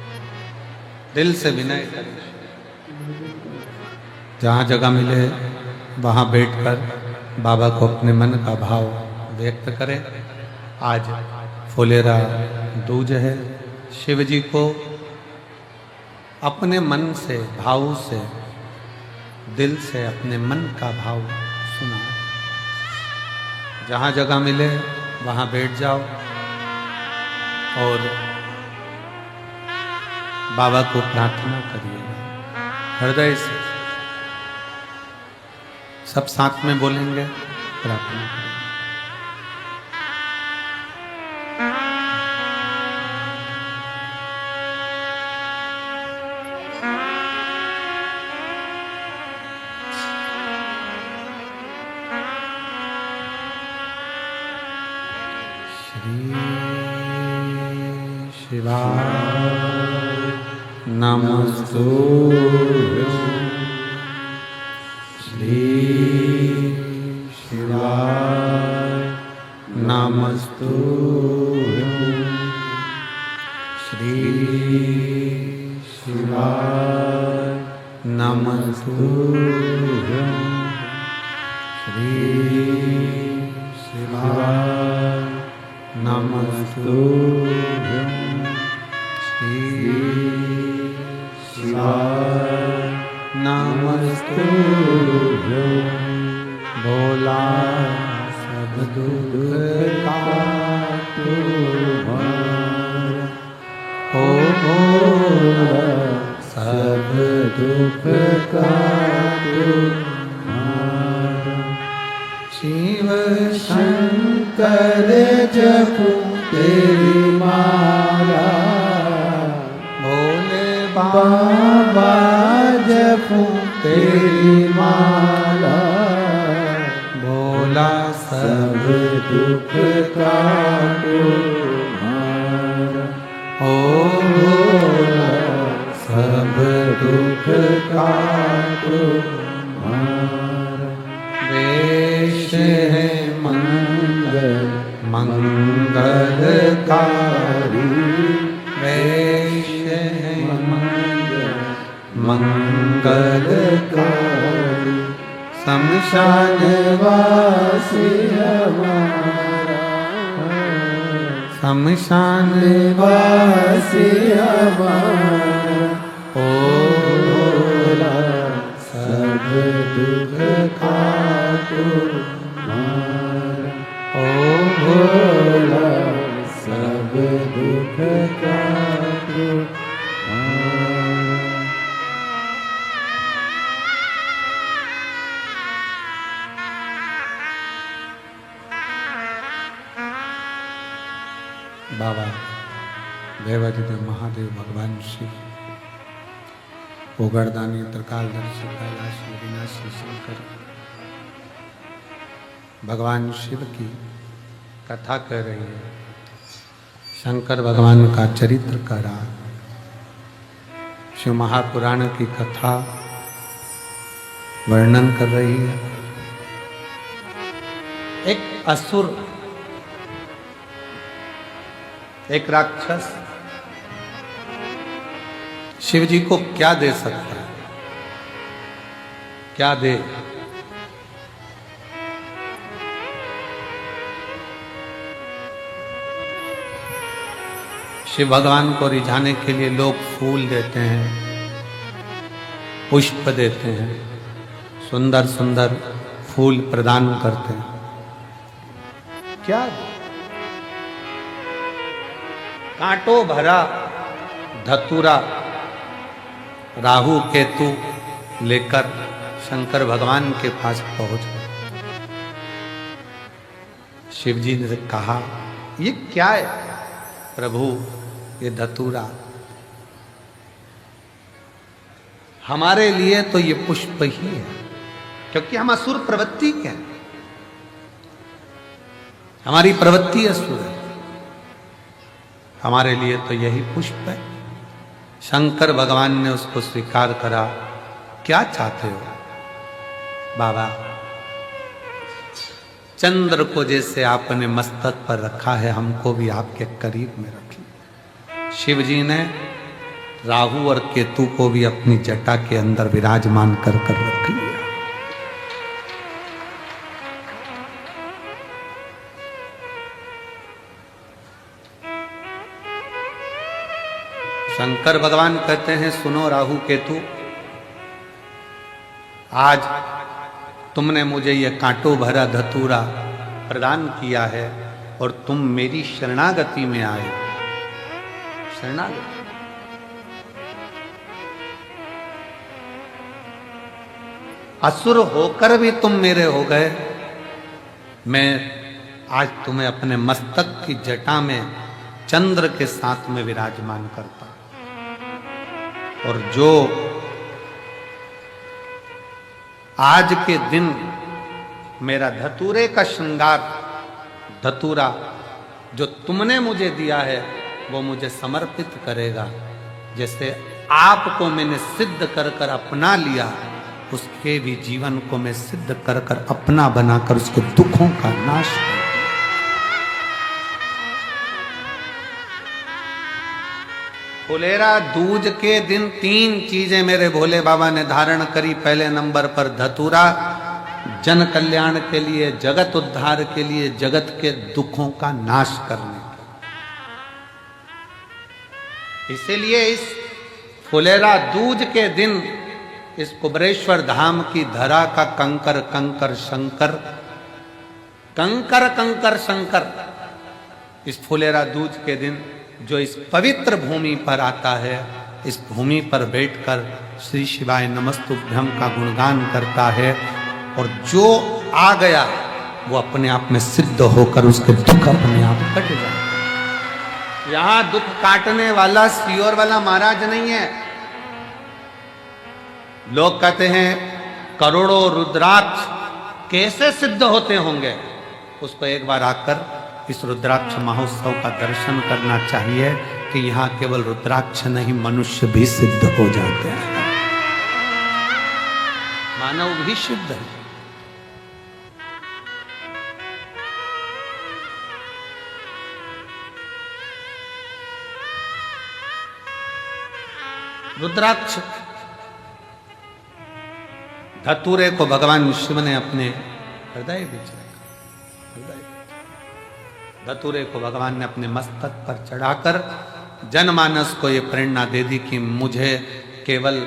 दिल से विनय करिए। जहाँ जगह मिले वहाँ बैठकर बाबा को अपने मन का भाव व्यक्त करें। आज फुलेरा दूज है। शिव जी को अपने मन से, भाव से, दिल से अपने मन का भाव सुना। जहाँ जगह मिले वहाँ बैठ जाओ और बाबा को प्रार्थना करिए हृदय से। सब साथ में बोलेंगे, प्रार्थना करेंगे। शिवाय नमस्तुभ्यं, श्री शिवाय नमस्तुभ्यं, श्री शिवाय नमस्तुभ्यं, श्री शिवाय नमस्तुभ्यं, श्री शिवाय नमस्तुभ्यं। भोला सब दुख काटो हर, ओ भोला सब दुख काटो हर। शिव शंकर जपो तेरी माला, भोले बाबा जपो तेरी माला। भोला सब दुख काटो हर, ओ भोला सब दुख काटो हर। वेश है मंगल मंगलकारी, वेश है मंगलकारी। शमशान वासी हमारा, शमशान वासी हमारा। ओ भोला सब दुख काटो हर, ओ भोला सब दुख काटो हर। बाबा देवाधिदेव महादेव भगवान शिव, उगरदानी त्रिकालदर्शी कैलाशी विनाशी शंकर, भगवान शिव की कथा कर रही है। शंकर भगवान का चरित्र का राग, शिव महापुराण की कथा वर्णन कर रही है। एक असुर, एक राक्षस शिव जी को क्या दे सकता है? क्या दे? शिव भगवान को रिझाने के लिए लोग फूल देते हैं, पुष्प देते हैं, सुंदर सुंदर फूल प्रदान करते हैं। क्या? कांटों भरा धतूरा राहु केतु लेकर शंकर भगवान के पास पहुंच गए। शिव जी ने कहा, ये क्या है प्रभु? ये धतूरा हमारे लिए तो ये पुष्प ही है, क्योंकि हम असुर प्रवृत्ति के हैं, हमारी प्रवृत्ति असुर है। हमारे लिए तो यही पुष्प है। शंकर भगवान ने उसको स्वीकार करा। क्या चाहते हो? बाबा, चंद्र को जैसे आपने मस्तक पर रखा है, हमको भी आपके करीब में रखिए। शिव जी ने राहु और केतु को भी अपनी जटा के अंदर विराजमान कर रख लिया। शंकर भगवान कहते हैं, सुनो राहु केतु, आज तुमने मुझे यह कांटों भरा धतूरा प्रदान किया है और तुम मेरी शरणागति में आए। शरणागति, असुर होकर भी तुम मेरे हो गए। मैं आज तुम्हें अपने मस्तक की जटा में चंद्र के साथ में विराजमान करता हूं, और जो आज के दिन मेरा धतूरे का श्रृंगार, धतूरा जो तुमने मुझे दिया है, वो मुझे समर्पित करेगा। जैसे आपको मैंने सिद्ध कर कर अपना लिया, उसके भी जीवन को मैं सिद्ध कर कर अपना बनाकर उसके दुखों का नाश कर। फुलेरा दूज के दिन 3 चीजें मेरे भोले बाबा ने धारण करी। पहले नंबर पर धतूरा, जन कल्याण के लिए, जगत उद्धार के लिए, जगत के दुखों का नाश करने के। इसीलिए इस फुलेरा दूज के दिन इस कुबरेश्वर धाम की धरा का कंकर कंकर शंकर, कंकर कंकर शंकर, इस फुलेरा दूज के दिन जो इस पवित्र भूमि पर आता है, इस भूमि पर बैठकर श्री शिवाय नमस्तुभ्यम का गुणगान करता है, और जो आ गया वो अपने आप में सिद्ध होकर उसके दुख अपने आप कट जाए। यहां दुख काटने वाला सियोर वाला महाराज नहीं है। लोग कहते हैं करोड़ों रुद्राक्ष कैसे सिद्ध होते होंगे। उसको एक बार आकर इस रुद्राक्ष महोत्सव का दर्शन करना चाहिए कि यहाँ केवल रुद्राक्ष नहीं, मनुष्य भी सिद्ध हो जाते हैं, मानव भी सिद्ध है। रुद्राक्ष धतूरे को भगवान शिव ने अपने हृदय बीच रखा। धतूरे को भगवान ने अपने मस्तक पर चढ़ाकर जनमानस को ये प्रेरणा दे दी कि मुझे केवल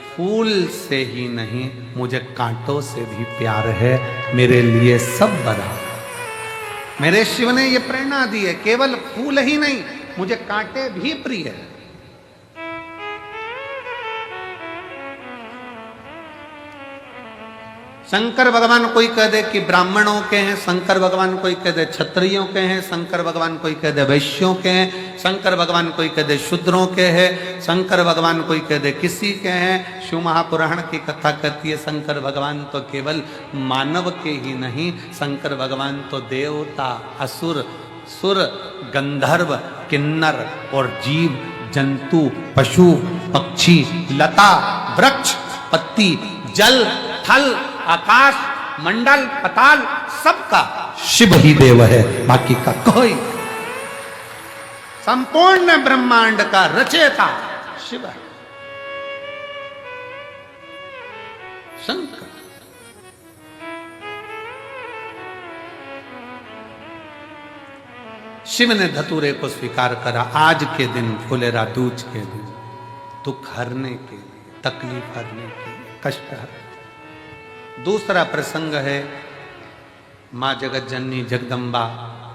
फूल से ही नहीं, मुझे कांटों से भी प्यार है, मेरे लिए सब बराबर। मेरे शिव ने ये प्रेरणा दी है, केवल फूल ही नहीं, मुझे कांटे भी प्रिय है। शंकर भगवान कोई कह दे कि ब्राह्मणों के हैं, शंकर भगवान कोई कह दे क्षत्रियों के हैं, शंकर भगवान कोई कह दे वैश्यों के हैं, शंकर भगवान कोई कह दे शूद्रों के हैं, शंकर भगवान कोई कह दे किसी के हैं। शिव महापुराण की कथा कहती है शंकर भगवान तो केवल मानव के ही नहीं, शंकर भगवान तो देवता, असुर, सुर, गंधर्व, किन्नर और जीव जंतु, पशु, पक्षी, लता, वृक्ष, पत्ती, जल, थल, आकाश, मंडल, पताल, सबका शिव ही देव है, बाकी का कोई। संपूर्ण ब्रह्मांड का रचयिता शिव है, शंकर। शिव ने धतूरे को स्वीकार करा। आज के दिन, फुलेरा दूज के दिन, दुख हरने के लिए, तकलीफ हरने के लिए, कष्ट हरने। दूसरा प्रसंग है माँ जगत जननी जगदम्बा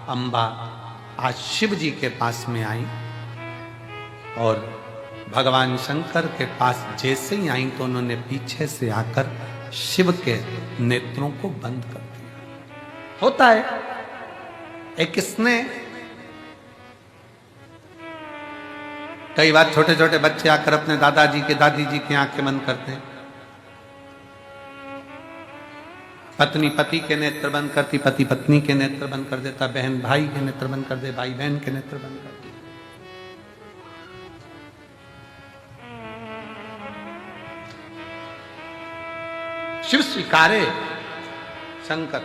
अम्बा आज शिव जी के पास में आई, और भगवान शंकर के पास जैसे ही आई तो उन्होंने पीछे से आकर शिव के नेत्रों को बंद कर दिया। होता है एक स्नेह। कई बार छोटे छोटे बच्चे आकर अपने दादाजी के दादी जी की आंखें बंद करते हैं, पत्नी पति के नेत्र बंद करती, पति पत्नी के नेत्र बंद कर देता, बहन भाई के नेत्र बंद कर दे, भाई बहन के नेत्र बंद कर दे। शिव स्वीकारे शंकर।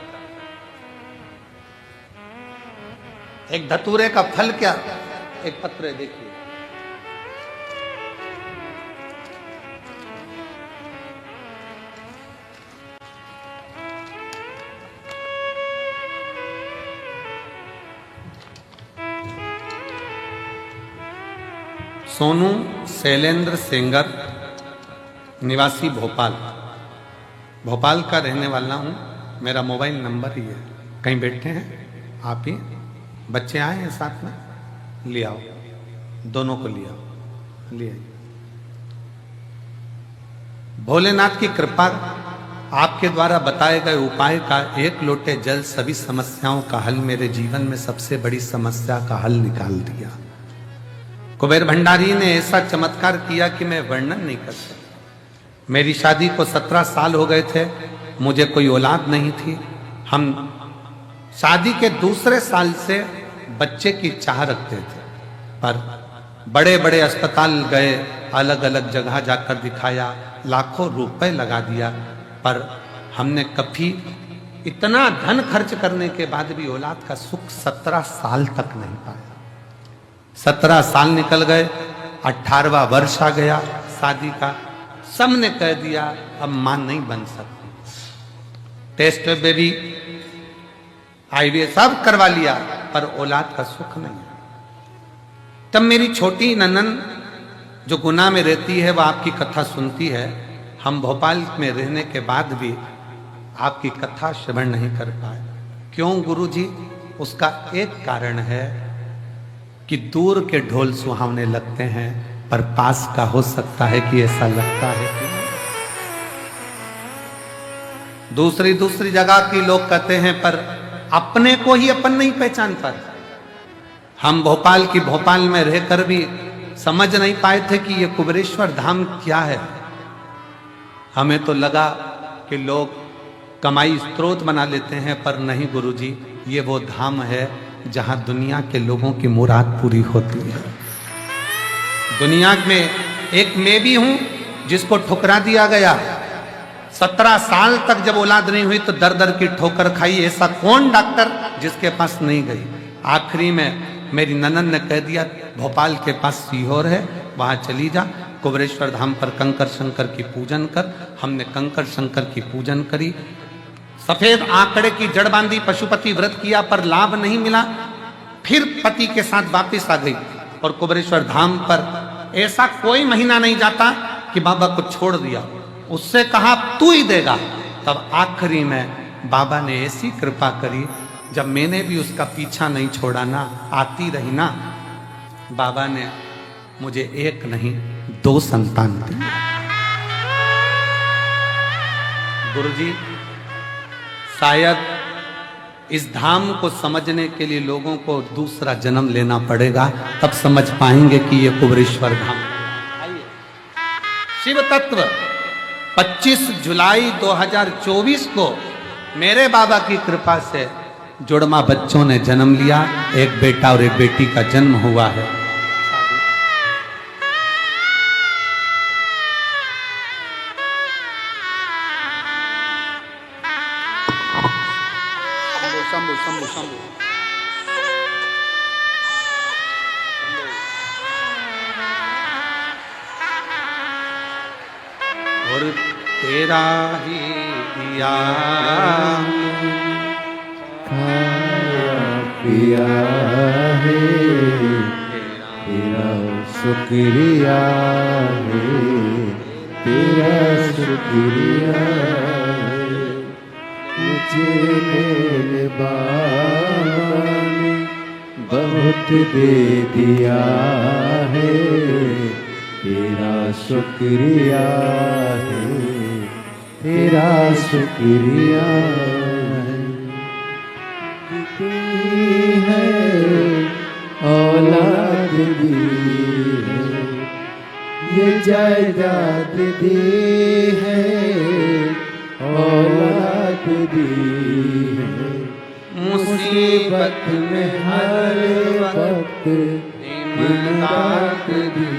एक धतूरे का फल क्या, एक पत्र है, देखिए। सोनू शैलेंद्र सेंगर, निवासी भोपाल, भोपाल का रहने वाला हूँ। मेरा मोबाइल नंबर ही है। कहीं बैठे हैं आप ही, बच्चे आए हैं साथ में, ले आओ, दोनों को ले आओ, ले आइए। भोलेनाथ की कृपा, आपके द्वारा बताए गए उपाय का एक लोटे जल सभी समस्याओं का हल, मेरे जीवन में सबसे बड़ी समस्या का हल निकाल दिया। कुबेर भंडारी ने ऐसा चमत्कार किया कि मैं वर्णन नहीं कर सकता। मेरी शादी को 17 साल हो गए थे, मुझे कोई औलाद नहीं थी। हम शादी के दूसरे साल से बच्चे की चाह रखते थे, पर बड़े बड़े अस्पताल गए, अलग अलग जगह जाकर दिखाया, लाखों रुपए लगा दिया, पर हमने कभी इतना धन खर्च करने के बाद भी औलाद का सुख 17 साल तक नहीं पाया। 17 साल निकल गए, 18वां वर्ष आ गया शादी का। सबने कह दिया अब मां नहीं बन सकती। टेस्ट बेबी, IVF सब करवा लिया, पर औलाद का सुख नहीं। तब मेरी छोटी ननन जो गुना में रहती है, वह आपकी कथा सुनती है। हम भोपाल में रहने के बाद भी आपकी कथा श्रवण नहीं कर पाए। क्यों गुरुजी? उसका एक कारण है कि दूर के ढोल सुहावने लगते हैं, पर पास का हो सकता है कि ऐसा लगता है कि दूसरी जगह के लोग कहते हैं, पर अपने को ही अपन नहीं पहचान पाते। हम भोपाल में रहकर भी समझ नहीं पाए थे कि ये कुबेरेश्वर धाम क्या है। हमें तो लगा कि लोग कमाई स्रोत बना लेते हैं, पर नहीं गुरुजी, ये वो धाम है जहां दुनिया के लोगों की मुराद पूरी होती है। दुनिया में एक मैं भी हूं जिसको ठुकरा दिया गया। 17 साल तक जब औलाद नहीं हुई तो दर दर की ठोकर खाई। ऐसा कौन डॉक्टर जिसके पास नहीं गई? आखिरी में मेरी ननन ने कह दिया, भोपाल के पास सीहोर है, वहां चली जा, कुबेरेश्वर धाम पर कंकर शंकर की पूजन कर। हमने कंकर शंकर की पूजन करी, सफेद आंकड़े की जड़ बांधी, पशुपति व्रत किया, पर लाभ नहीं मिला। फिर पति के साथ वापस आ गई, और कुबेरेश्वर धाम पर ऐसा कोई महीना नहीं जाता कि बाबा को छोड़ दिया। उससे कहा तू ही देगा। तब आखिरी में बाबा ने ऐसी कृपा करी, जब मैंने भी उसका पीछा नहीं छोड़ा ना, आती रही ना, बाबा ने मुझे एक नहीं 2 संतान दी। गुरुजी, शायद इस धाम को समझने के लिए लोगों को दूसरा जन्म लेना पड़ेगा, तब समझ पाएंगे कि ये कुबेरेश्वर धाम। आइए, शिव तत्व 25 जुलाई 2024 को मेरे बाबा की कृपा से जुड़वा बच्चों ने जन्म लिया। एक बेटा और एक बेटी का जन्म हुआ है। और तेरा ही दिया खाया पिया है, तेरा शुक्रिया है, तेरा शुक्रिया है। मुझे मेरे बाबा ने बहुत दे दिया है, तेरा शुक्रिया है, तेरा शुक्रिया है। दी है औलाद दी है, ये जायदाद दी है, औलाद दी है। मुसीबत में हर वक्त इमदाद दी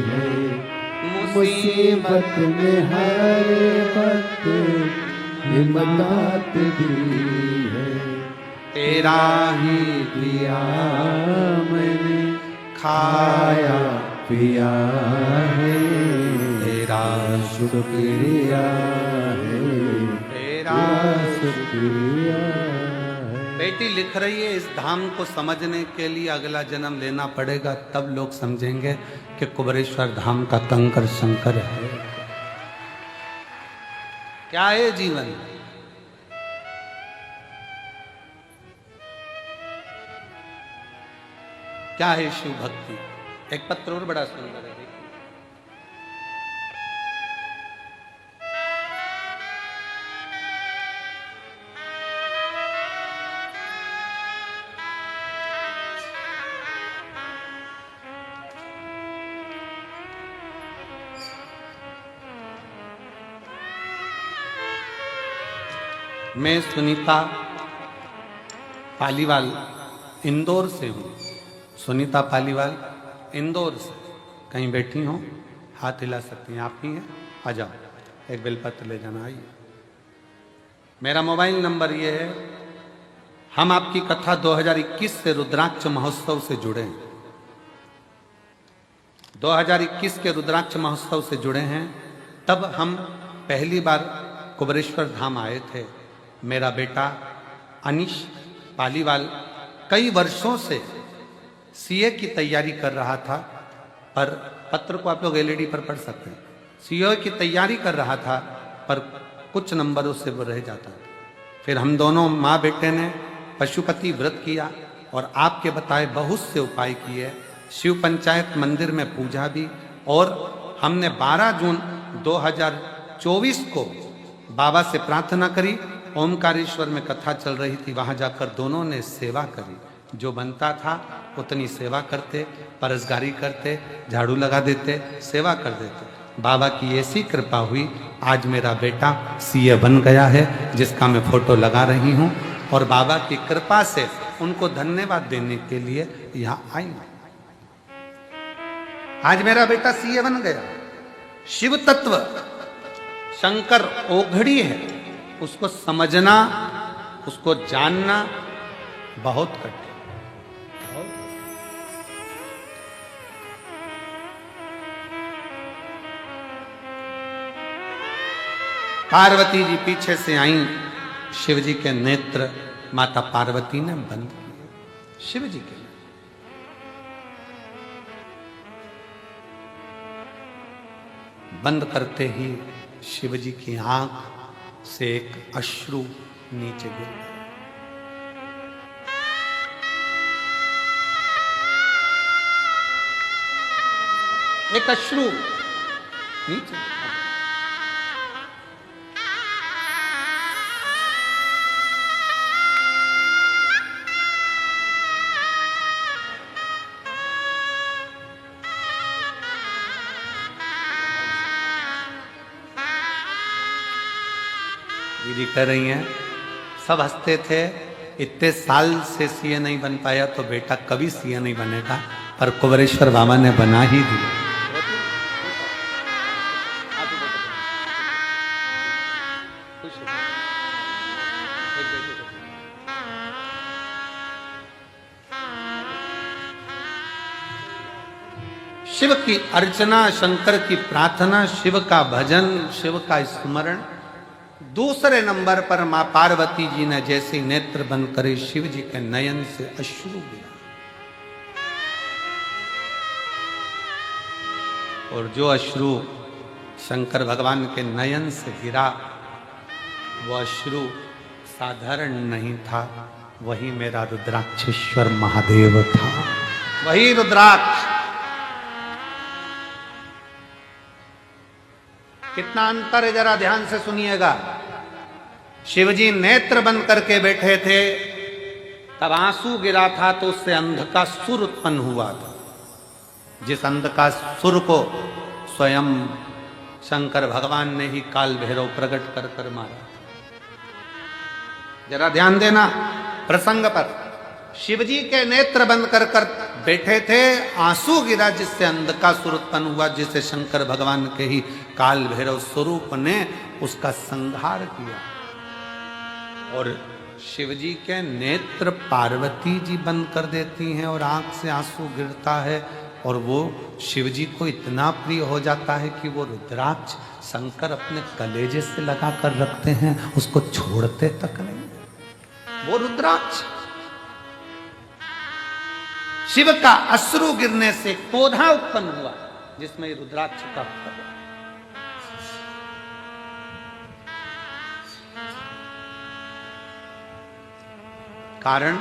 है, मुसीबत में हर वक्त इमदाद दी है। तेरा ही पिया मैंने खाया पिया है, तेरा शुक्रिया है, तेरा शुक्रिया है। बेटी लिख रही है, इस धाम को समझने के लिए अगला जन्म लेना पड़ेगा, तब लोग समझेंगे कि कुबेरेश्वर धाम का कंकर शंकर है। क्या है जीवन? क्या है शिव भक्ति? एक पत्र और बड़ा सुंदर है, देखिए। मैं सुनीता पालीवाल इंदौर से हूँ। सुनीता पालीवाल इंदौर से कहीं बैठी हो, हाथ हिला सकती हैं, आप ही हैं, आ जाओ, एक बेलपत्र ले जाना, आइए। मेरा मोबाइल नंबर ये है। हम आपकी कथा 2021 से रुद्राक्ष महोत्सव से जुड़े हैं। 2021 के रुद्राक्ष महोत्सव से जुड़े हैं। तब हम पहली बार कुबेरेश्वर धाम आए थे। मेरा बेटा अनिश पालीवाल कई वर्षों से सीए की तैयारी कर रहा था, पर पत्र को आप लोग एलईडी पर पढ़ सकते हैं। सीए की तैयारी कर रहा था, पर कुछ नंबरों से वो रह जाता था। फिर हम दोनों माँ बेटे ने पशुपति व्रत किया और आपके बताए बहुत से उपाय किए। शिव पंचायत मंदिर में पूजा भी, और हमने 12 जून 2024 को बाबा से प्रार्थना करी। ओमकारेश्वर में कथा चल रही थी, वहां जाकर दोनों ने सेवा करी। जो बनता था उतनी सेवा करते, परसगारी करते, झाड़ू लगा देते, सेवा कर देते। बाबा की ऐसी कृपा हुई, आज मेरा बेटा सीए बन गया है, जिसका मैं फोटो लगा रही हूँ। और बाबा की कृपा से उनको धन्यवाद देने के लिए यहाँ आई हूँ। आज मेरा बेटा सीए बन गया। शिव तत्व शंकर ओघड़ी है, उसको समझना, उसको जानना बहुत कठिन। पार्वती जी पीछे से आई, शिव जी के नेत्र माता पार्वती ने बंद किए। शिव जी के बंद करते ही शिव जी की आंख से एक अश्रु नीचे गिर गया। एक अश्रु नीचे। दीदी कह रही हैं, सब हंसते थे, इतने साल से सीए नहीं बन पाया तो बेटा कभी सीए नहीं बनेगा, पर कुबेरेश्वर बाबा ने बना ही दिया। शिव की अर्चना, शंकर की प्रार्थना, शिव का भजन, शिव का स्मरण। दूसरे नंबर पर मां पार्वती जी ने जैसे नेत्र बंद करे, शिव जी के नयन से अश्रु गिरा। और जो अश्रु शंकर भगवान के नयन से गिरा, वो अश्रु साधारण नहीं था, वही मेरा रुद्राक्षेश्वर महादेव था। वही रुद्राक्ष। कितना अंतर है, जरा ध्यान से सुनिएगा। शिवजी नेत्र बंद करके बैठे थे, तब आंसू गिरा था, तो उससे अंध का सुर उत्पन्न हुआ था। जिस अंध का सुर को स्वयं शंकर भगवान ने ही काल भैरव प्रकट कर कर मारा। जरा ध्यान देना प्रसंग पर। शिवजी के नेत्र बंद कर कर बैठे थे, आंसू गिरा, जिससे अंध का सुर उत्पन्न हुआ, जिसे शंकर भगवान के ही काल भैरव स्वरूप ने उसका संहार किया। और शिव जी के नेत्र पार्वती जी बंद कर देती हैं और आंख से आंसू गिरता है और वो शिव जी को इतना प्रिय हो जाता है कि वो रुद्राक्ष शंकर अपने कलेजे से लगा कर रखते हैं, उसको छोड़ते तक नहीं। वो रुद्राक्ष शिव का अश्रु गिरने से पौधा उत्पन्न हुआ जिसमें रुद्राक्ष का फल है। कारण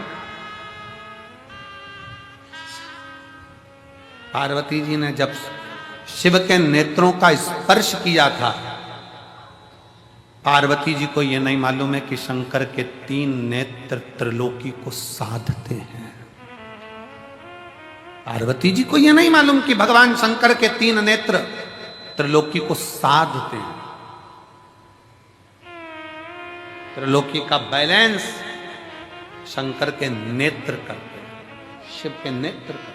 पार्वती जी ने जब शिव के नेत्रों का स्पर्श किया था, पार्वती जी को यह नहीं मालूम है कि शंकर के 3 नेत्र त्रिलोकी को साधते हैं। पार्वती जी को यह नहीं मालूम कि भगवान शंकर के 3 नेत्र त्रिलोकी को साधते हैं। त्रिलोकी का बैलेंस शंकर के नेत्र करते हैं, शिव के नेत्र करते हैं।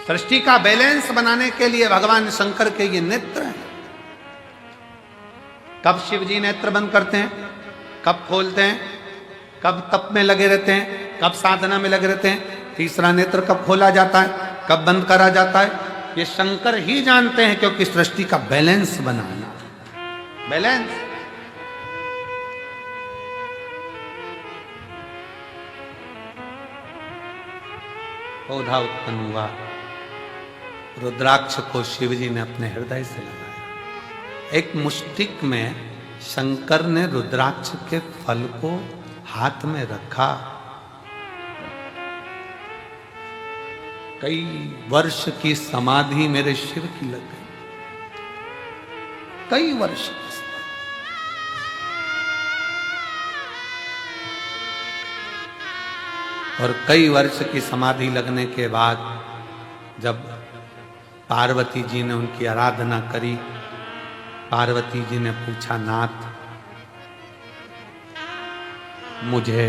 सृष्टि का बैलेंस बनाने के लिए भगवान शंकर के ये नेत्र हैं। कब शिव जी नेत्र बंद करते हैं, कब खोलते हैं, कब तप में लगे रहते हैं, कब साधना में लगे रहते हैं, तीसरा नेत्र कब खोला जाता है, कब बंद करा जाता है, ये शंकर ही जानते हैं, क्योंकि सृष्टि का बैलेंस बनाना, बैलेंस। पौधा उत्पन्न हुआ, रुद्राक्ष को शिव जी ने अपने हृदय से लगाया। एक मुष्टिक में शंकर ने रुद्राक्ष के फल को हाथ में रखा। कई वर्ष की समाधि मेरे शिव की लग गई, कई वर्ष की। और कई वर्ष की समाधि लगने के बाद जब पार्वती जी ने उनकी आराधना करी, पार्वती जी ने पूछा, नाथ मुझे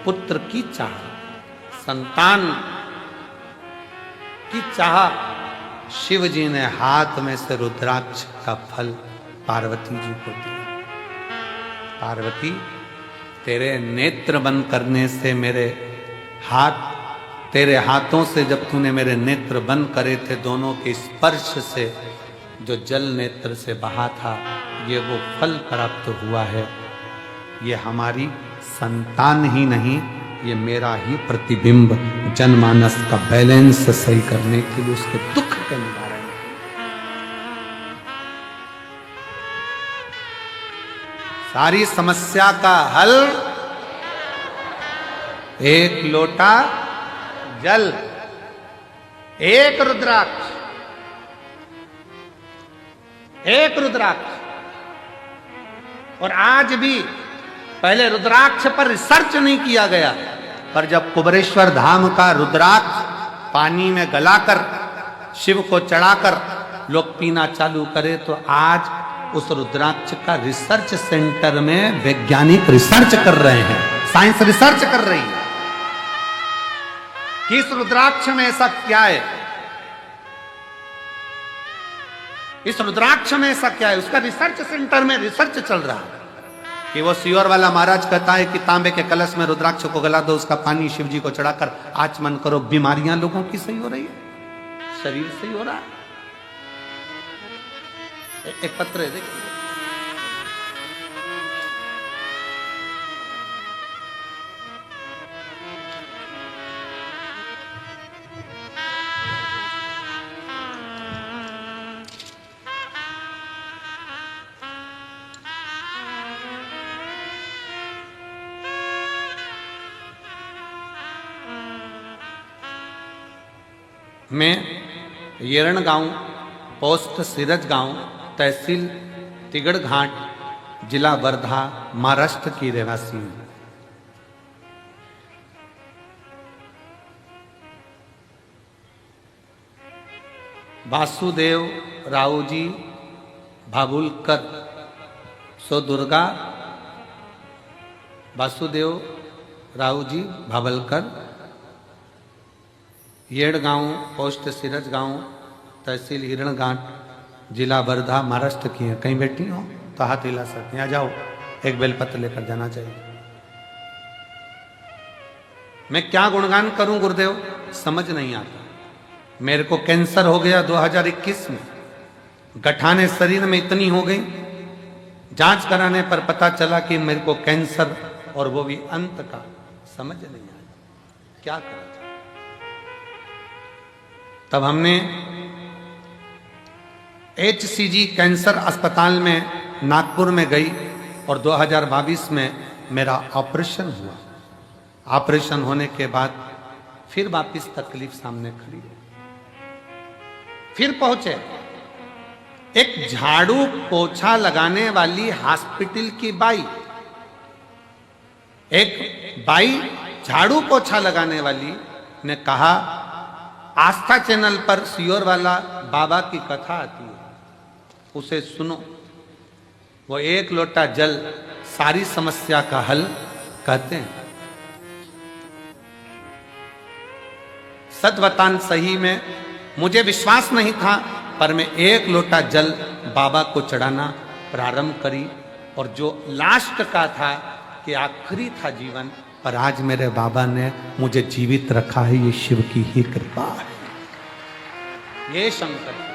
पुत्र की चाह, संतान की चाह। शिव जी ने हाथ में से रुद्राक्ष का फल पार्वती जी को दिया। पार्वती, तेरे नेत्र बंद करने से मेरे हाथ, तेरे हाथों से जब तूने मेरे नेत्र बंद करे थे, दोनों के स्पर्श से जो जल नेत्र से बहा था, ये वो फल प्राप्त हुआ है। ये हमारी संतान ही नहीं, ये मेरा ही प्रतिबिंब जनमानस का बैलेंस सही करने के लिए, उसके दुख के निवारण। सारी समस्या का हल एक लोटा जल, एक रुद्राक्ष, एक रुद्राक्ष। और आज भी पहले रुद्राक्ष पर रिसर्च नहीं किया गया, पर जब कुबेरेश्वर धाम का रुद्राक्ष पानी में गलाकर शिव को चढ़ाकर लोग पीना चालू करे, तो आज उस रुद्राक्ष का रिसर्च सेंटर में वैज्ञानिक रिसर्च कर रहे हैं, साइंस रिसर्च कर रही है कि इस रुद्राक्ष में ऐसा क्या है, इस रुद्राक्ष में ऐसा क्या है। उसका रिसर्च सेंटर में रिसर्च चल रहा है कि वो सीवर वाला महाराज कहता है कि तांबे के कलश में रुद्राक्ष को गला दो, उसका पानी शिव जी को चढ़ाकर आचमन करो, बीमारियां लोगों की सही हो रही है, शरीर सही हो रहा है। एक पत्र है, देखिए, मैं येरण गांव, पोस्ट सिरज गांव, तहसील तिगड़ घाट, जिला वर्धा, महाराष्ट्र की रहवासी हूं। वासुदेव रावजी भाबुलकर, सो दुर्गा वासुदेव रावजी भाबलकर, येड़ गांव, पोस्ट सिरज गांव, तहसील हिरणघाट, जिला वर्धा महाराष्ट्र की हैं, कहीं बैठी हो तो हाथ हिला सकते हैं, आ जाओ, एक बेलपत्र लेकर जाना चाहिए। मैं क्या गुणगान करूं गुरुदेव, समझ नहीं आता। मेरे को कैंसर हो गया 2021 में, गठाने शरीर में इतनी हो गई, जांच कराने पर पता चला कि मेरे को कैंसर, और वो भी अंत का। समझ नहीं आया क्या करा जाए। तब हमने HCG कैंसर अस्पताल में नागपुर में गई और 2022 में मेरा ऑपरेशन हुआ। ऑपरेशन होने के बाद फिर वापिस तकलीफ सामने खड़ी है। फिर पहुंचे एक झाड़ू पोछा लगाने वाली हॉस्पिटल की बाई, एक बाई झाड़ू पोछा लगाने वाली ने कहा, आस्था चैनल पर सियोर वाला बाबा की कथा आती है, उसे सुनो, वो एक लोटा जल सारी समस्या का हल कहते हैं। सच बतान सही में मुझे विश्वास नहीं था, पर मैं एक लोटा जल बाबा को चढ़ाना प्रारंभ करी, और जो लास्ट का था कि आखिरी था जीवन, पर आज मेरे बाबा ने मुझे जीवित रखा है। ये शिव की ही कृपा है, ये शंकर की।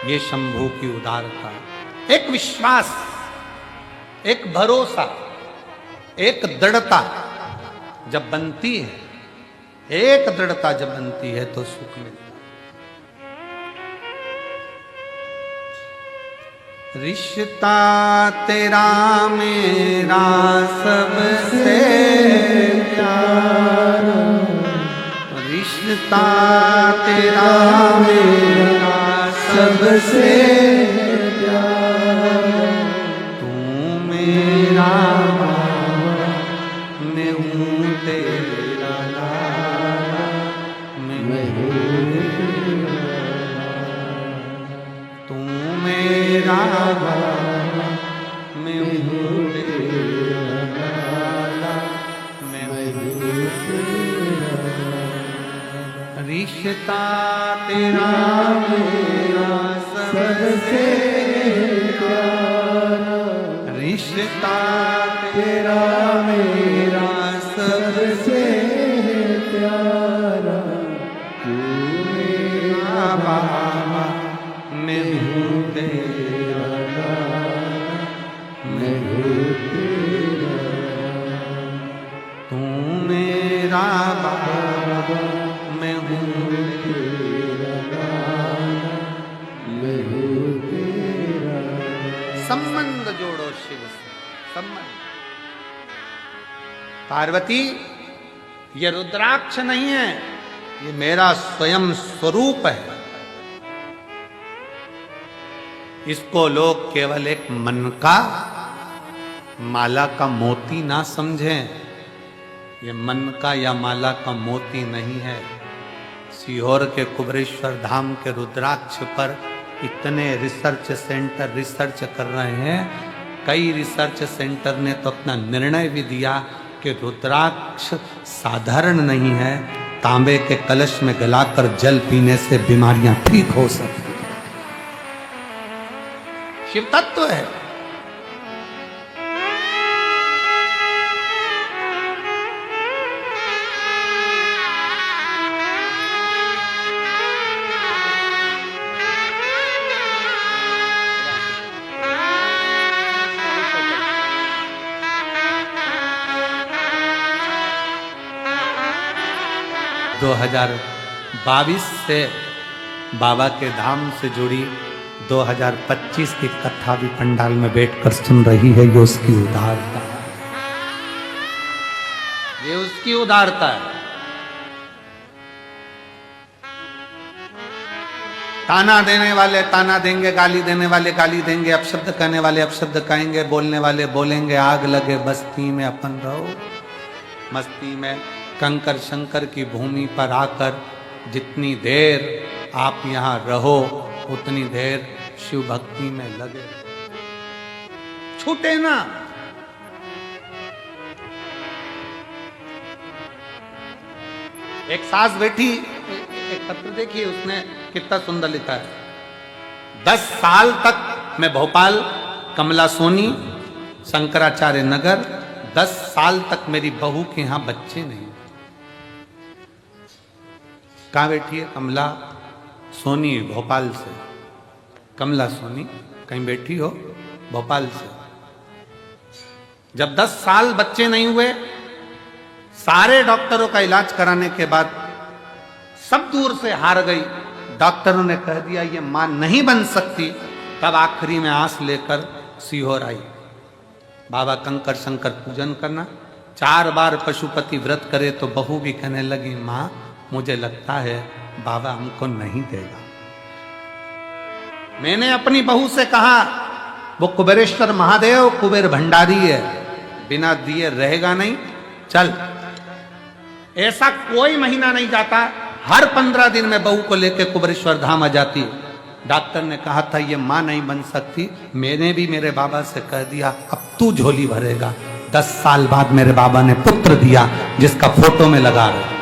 ये शंभू की उदारता, एक विश्वास, एक भरोसा, एक दृढ़ता जब बनती है, एक दृढ़ता जब बनती है तो सुख मिलता है। रिश्ता तेरा मेरा सबसे प्यारा, रिश्ता तेरा मेरा सबसे प्यारा, तू मेरा बाबा, मैं हूँ तेरा लाला, मैं हूँ तू मेरा बाबा, मैं हूँ तेरा लाला, मैं हूँ रिश्ता तेरा मेरा सबसे प्यारा, रिश्ता तेरा मेरा सबसे प्यारा, तू मेरा बाबा, मैं हूँ तेरा लाला, मैं हूँ तेरा, तू मेरा बाबा, मैं हूँ तेरा लाला, मैं हूँ तेरा। संबंध जोड़ो शिव से, संबंध। पार्वती, ये रुद्राक्ष नहीं है, ये मेरा स्वयं स्वरूप है। इसको लोग केवल एक मन का माला का मोती ना समझें। ये मन का या माला का मोती नहीं है। सीहोर के कुबरेश्वर धाम के रुद्राक्ष पर इतने रिसर्च सेंटर रिसर्च कर रहे हैं। कई रिसर्च सेंटर ने तो अपना निर्णय भी दिया कि रुद्राक्ष साधारण नहीं है, तांबे के कलश में गलाकर जल पीने से बीमारियां ठीक हो सकती हैं। शिव तत्व है। दो 2022 से बाबा के धाम से जुड़ी 2025 की कथा भी पंडाल में बैठकर सुन रही है। ये उसकी उदारता है, ये उसकी उदारता है। ताना देने वाले ताना देंगे, गाली देने वाले गाली देंगे, अपशब्द कहने वाले अपशब्द कहेंगे, बोलने वाले बोलेंगे। आग लगे बस्ती में अपन रहो मस्ती में। कंकर शंकर की भूमि पर आकर जितनी देर आप यहाँ रहो उतनी देर शिव भक्ति में लगे, छूटे ना। एक सास बैठी, एक पत्र देखिए उसने कितना सुंदर लिखा है, 10 साल तक मैं भोपाल कमला सोनी शंकराचार्य नगर, 10 साल तक मेरी बहू के यहां बच्चे नहीं। कहां बैठी है? कमला सोनी भोपाल से, कमला सोनी कहीं बैठी हो भोपाल से। जब 10 साल बच्चे नहीं हुए, सारे डॉक्टरों का इलाज कराने के बाद सब दूर से हार गई, डॉक्टरों ने कह दिया ये मां नहीं बन सकती, तब आखिरी में आस लेकर सीहोर आई। बाबा कंकर शंकर पूजन करना, 4 बार पशुपति व्रत करे तो बहू भी कहने लगी मां मुझे लगता है बाबा हमको नहीं देगा। मैंने अपनी बहू से कहा वो कुबेरेश्वर महादेव कुबेर भंडारी है, बिना दिए रहेगा नहीं, चल। ऐसा कोई महीना नहीं जाता, हर 15 दिन में बहू को लेकर कुबेरेश्वर धाम आ जाती। डॉक्टर ने कहा था ये मां नहीं बन सकती, मैंने भी मेरे बाबा से कह दिया अब तू झोली भरेगा। 10 साल बाद मेरे बाबा ने पुत्र दिया जिसका फोटो में लगा रहे।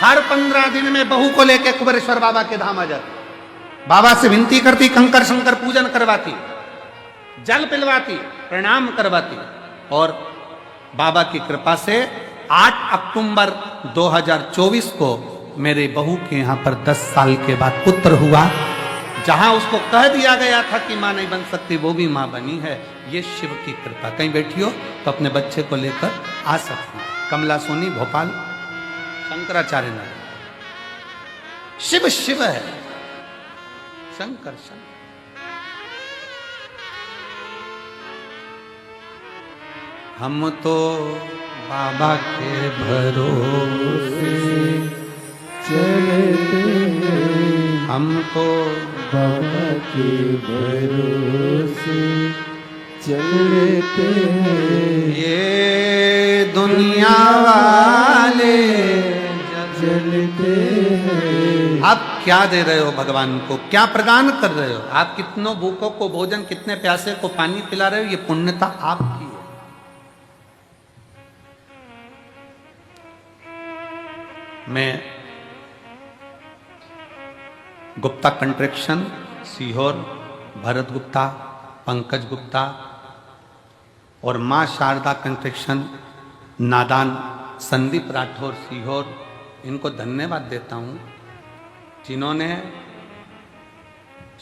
हर 15 दिन में बहू को लेकर कुबेरेश्वर बाबा के धाम आ जाती, बाबा से विनती करती, कंकर शंकर पूजन करवाती, जल पिलवाती, प्रणाम करवाती, और बाबा की कृपा से 8 अक्टूबर 2024 को मेरे बहू के यहां पर 10 साल के बाद पुत्र हुआ। जहां उसको कह दिया गया था कि मां नहीं बन सकती, वो भी मां बनी है। ये शिव की कृपा। कहीं बैठी हो तो अपने बच्चे को लेकर आ सकती। कमला सोनी भोपाल शंकराचार्य नगर। शिव शिव है, शंकर शंकर। हम तो बाबा के भरोसे चलते हैं, हम तो बाबा के भरोसे चलते हैं, ये दुनिया वाले चलते हैं। आप क्या दे रहे हो भगवान को, क्या प्रदान कर रहे हो? आप कितनों भूखों को भोजन, कितने प्यासे को पानी पिला रहे हो, ये पुण्यता आपकी है। मैं गुप्ता कंट्रेक्शन सीहोर, भरत गुप्ता, पंकज गुप्ता और मां शारदा कंट्रेक्शन नादान संदीप राठौर सीहोर, इनको धन्यवाद देता हूं जिन्होंने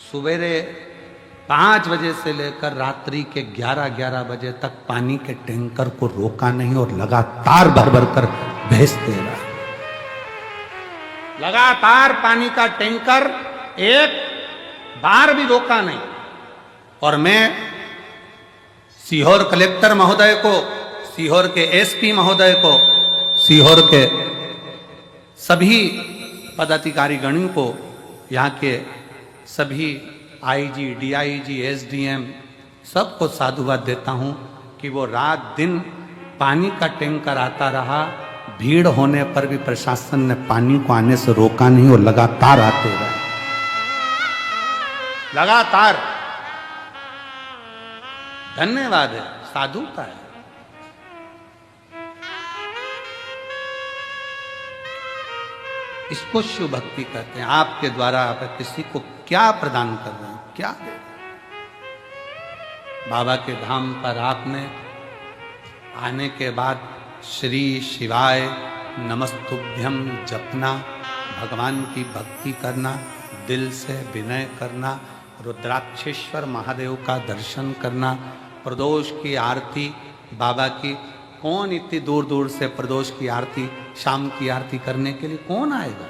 सवेरे 5 बजे से लेकर रात्रि के 11-11 बजे तक पानी के टैंकर को रोका नहीं और लगातार भर भर कर भेजते रहा। लगातार पानी का टैंकर एक बार भी रोका नहीं। और मैं सीहोर कलेक्टर महोदय को, सीहोर के एसपी महोदय को, सीहोर के सभी पदाधिकारी गणों को, यहाँ के सभी आईजी, डीआईजी, एसडीएम सबको साधुवाद देता हूँ कि वो रात दिन पानी का टैंकर आता रहा। भीड़ होने पर भी प्रशासन ने पानी को आने से रोका नहीं और लगातार आते रहे, लगातार। धन्यवाद है, साधुता है। इसको शिव भक्ति कहते हैं। आपके द्वारा आप किसी को क्या प्रदान कर रहे हैं, क्या दे? बाबा के धाम पर आपने आने के बाद श्री शिवाय नमस्तुभ्यम जपना, भगवान की भक्ति करना, दिल से विनय करना, रुद्राक्षेश्वर महादेव का दर्शन करना, प्रदोष की आरती बाबा की। कौन इतनी दूर दूर से प्रदोष की आरती, शाम की आरती करने के लिए कौन आएगा?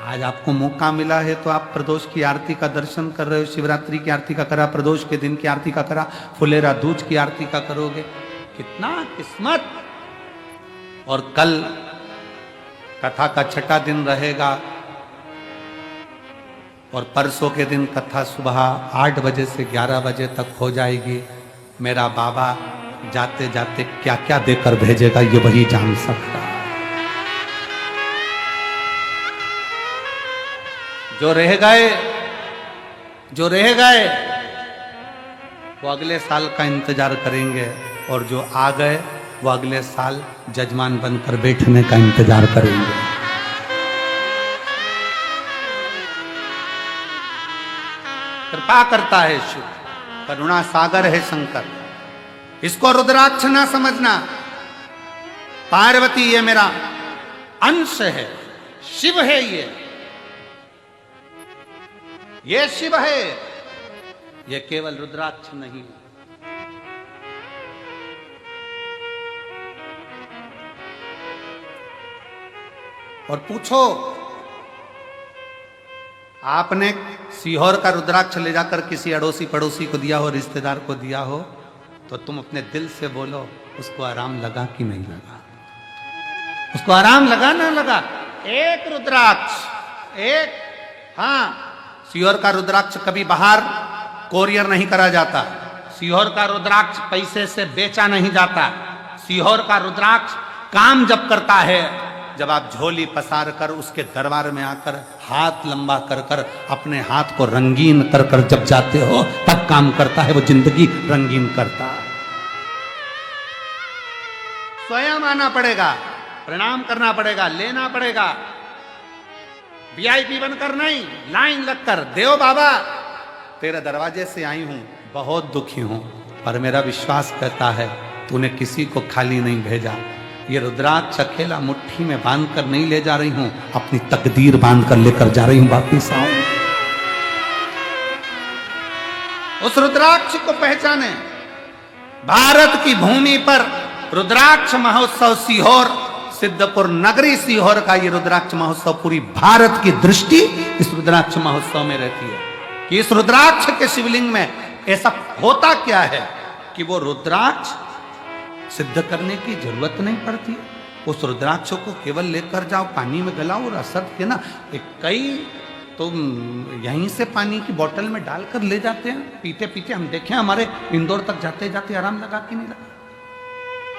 आज आपको मौका मिला है तो आप प्रदोष की आरती का दर्शन कर रहे हो। शिवरात्रि की आरती का करा, प्रदोष के दिन की आरती का करा, फुलेरा दूज की आरती का करोगे। कितना किस्मत। और कल कथा का 6ठा दिन रहेगा और परसों के दिन कथा सुबह 8 बजे से 11 बजे तक हो जाएगी। मेरा बाबा जाते जाते क्या क्या देकर भेजेगा ये वही जान सकता है। जो रह गए वो अगले साल का इंतजार करेंगे, और जो आ गए वो अगले साल जजमान बनकर बैठने का इंतजार करेंगे। कृपा करता है शिव, करुणा सागर है शंकर। इसको रुद्राक्ष ना समझना। पार्वती ये मेरा अंश है, शिव है ये शिव है, ये केवल रुद्राक्ष नहीं। और पूछो, आपने सीहोर का रुद्राक्ष ले जाकर किसी अड़ोसी पड़ोसी को दिया हो, रिश्तेदार को दिया हो, तो तुम अपने दिल से बोलो उसको आराम लगा कि नहीं लगा? उसको आराम लगा ना लगा? एक रुद्राक्ष, एक, हाँ, सीहोर का रुद्राक्ष कभी बाहर कोरियर नहीं करा जाता। सीहोर का रुद्राक्ष पैसे से बेचा नहीं जाता। सीहोर का रुद्राक्ष काम जब करता है, जब आप झोली पसार कर उसके दरबार में आकर हाथ लंबा कर कर अपने हाथ को रंगीन कर कर जब जाते हो, तब काम करता है। वो जिंदगी रंगीन करता है। स्वयं आना पड़ेगा, प्रणाम करना पड़ेगा, लेना पड़ेगा। वीआईपी बनकर नहीं, लाइन लगकर, देव बाबा तेरे दरवाजे से आई हूं, बहुत दुखी हूं, पर मेरा विश्वास कहता है तूने किसी को खाली नहीं भेजा। ये रुद्राक्ष अकेला मुट्ठी में बांध कर नहीं ले जा रही हूं, अपनी तकदीर बांध कर लेकर जा रही हूं वापिस आऊं। उस रुद्राक्ष को पहचाने। भारत की भूमि पर रुद्राक्ष महोत्सव सीहोर, सिद्धपुर नगरी सीहोर का ये रुद्राक्ष महोत्सव, पूरी भारत की दृष्टि इस रुद्राक्ष महोत्सव में रहती है कि इस रुद्राक्ष के शिवलिंग में ऐसा होता क्या है कि वो रुद्राक्ष सिद्ध करने की जरूरत नहीं पड़ती। उस रुद्राक्ष को केवल लेकर जाओ, पानी में गलाओ और असर के ना, कई तो यहीं से पानी की बोतल में डालकर ले जाते हैं, पीते पीते। हम देखें, हमारे इंदौर तक जाते जाते आराम लगा कि नहीं लगा।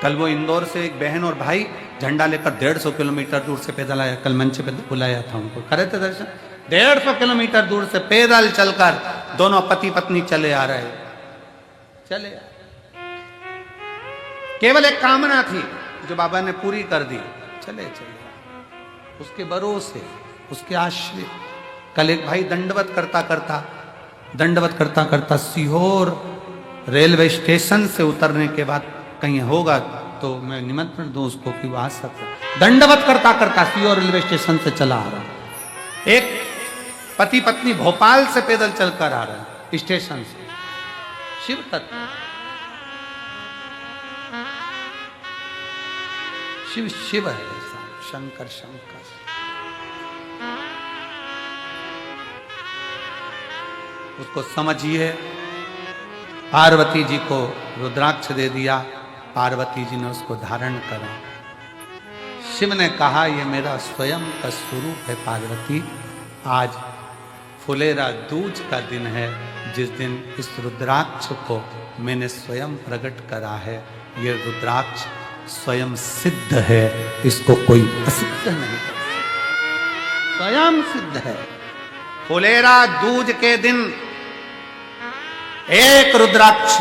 कल वो इंदौर से एक बहन और भाई झंडा लेकर 150 किलोमीटर दूर से पैदल आया। कल मंच पे बुलाया था उनको, करे थे दर्शन। 150 किलोमीटर दूर से पैदल चलकर दोनों पति पत्नी चले आ रहे, चले आ। केवल एक कामना थी जो बाबा ने पूरी कर दी, चले चले। उसके भरोसे, उसके आश्रय। कल एक भाई दंडवत करता करता सीहोर रेलवे स्टेशन से उतरने के बाद कहीं होगा तो मैं निमंत्रण दूं उसको कि वो आ सकता। दंडवत करता करता सीहोर रेलवे स्टेशन से चला आ रहा। एक पति पत्नी भोपाल से पैदल चलकर आ रहा है स्टेशन से। शिव तत्व, शिव शिव है, शंकर शंकर। उसको समझिए। पार्वती जी को रुद्राक्ष दे दिया, पार्वती जी ने उसको धारण करा। शिव ने कहा ये मेरा स्वयं का स्वरूप है पार्वती। आज फुलेरा दूज का दिन है, जिस दिन इस रुद्राक्ष को मैंने स्वयं प्रकट करा है। ये रुद्राक्ष स्वयं सिद्ध है, इसको कोई असिद्ध नहीं कर सकता, स्वयं सिद्ध है। फुलेरा दूज के दिन एक रुद्राक्ष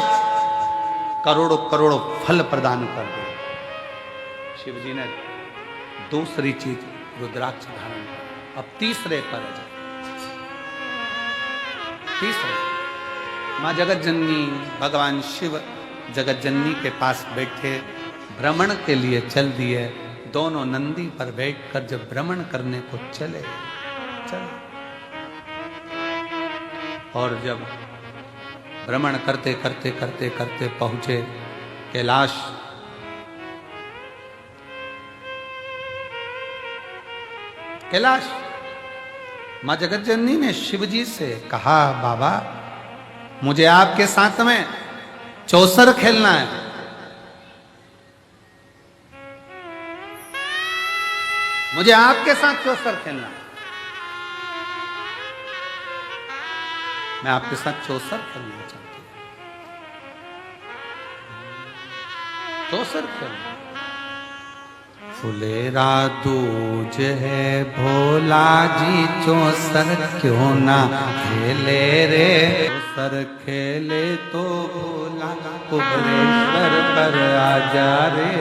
करोड़ों करोड़ों फल प्रदान कर दे। शिव जी ने दूसरी चीज रुद्राक्ष धारण कर। अब तीसरे पर जाए। तीसरे मां जगत जननी, भगवान शिव जगत जननी के पास बैठे, भ्रमण के लिए चल दिए। दोनों नंदी पर बैठकर जब भ्रमण करने को चले, और जब भ्रमण करते करते करते करते पहुंचे कैलाश। कैलाश मां जगत जननी ने शिव जी से कहा, बाबा मुझे आपके साथ में चौसर खेलना है। मुझे आपके साथ चौसर खेलना है। मैं आपके साथ चौसर खेलना चाहती हूं। चौसर खेलना। फुलेरा दूज है भोला जी चौसर क्यों ना खेले रे, चौसर खेले तो भोला कुबरेश्वर पर आजा रे,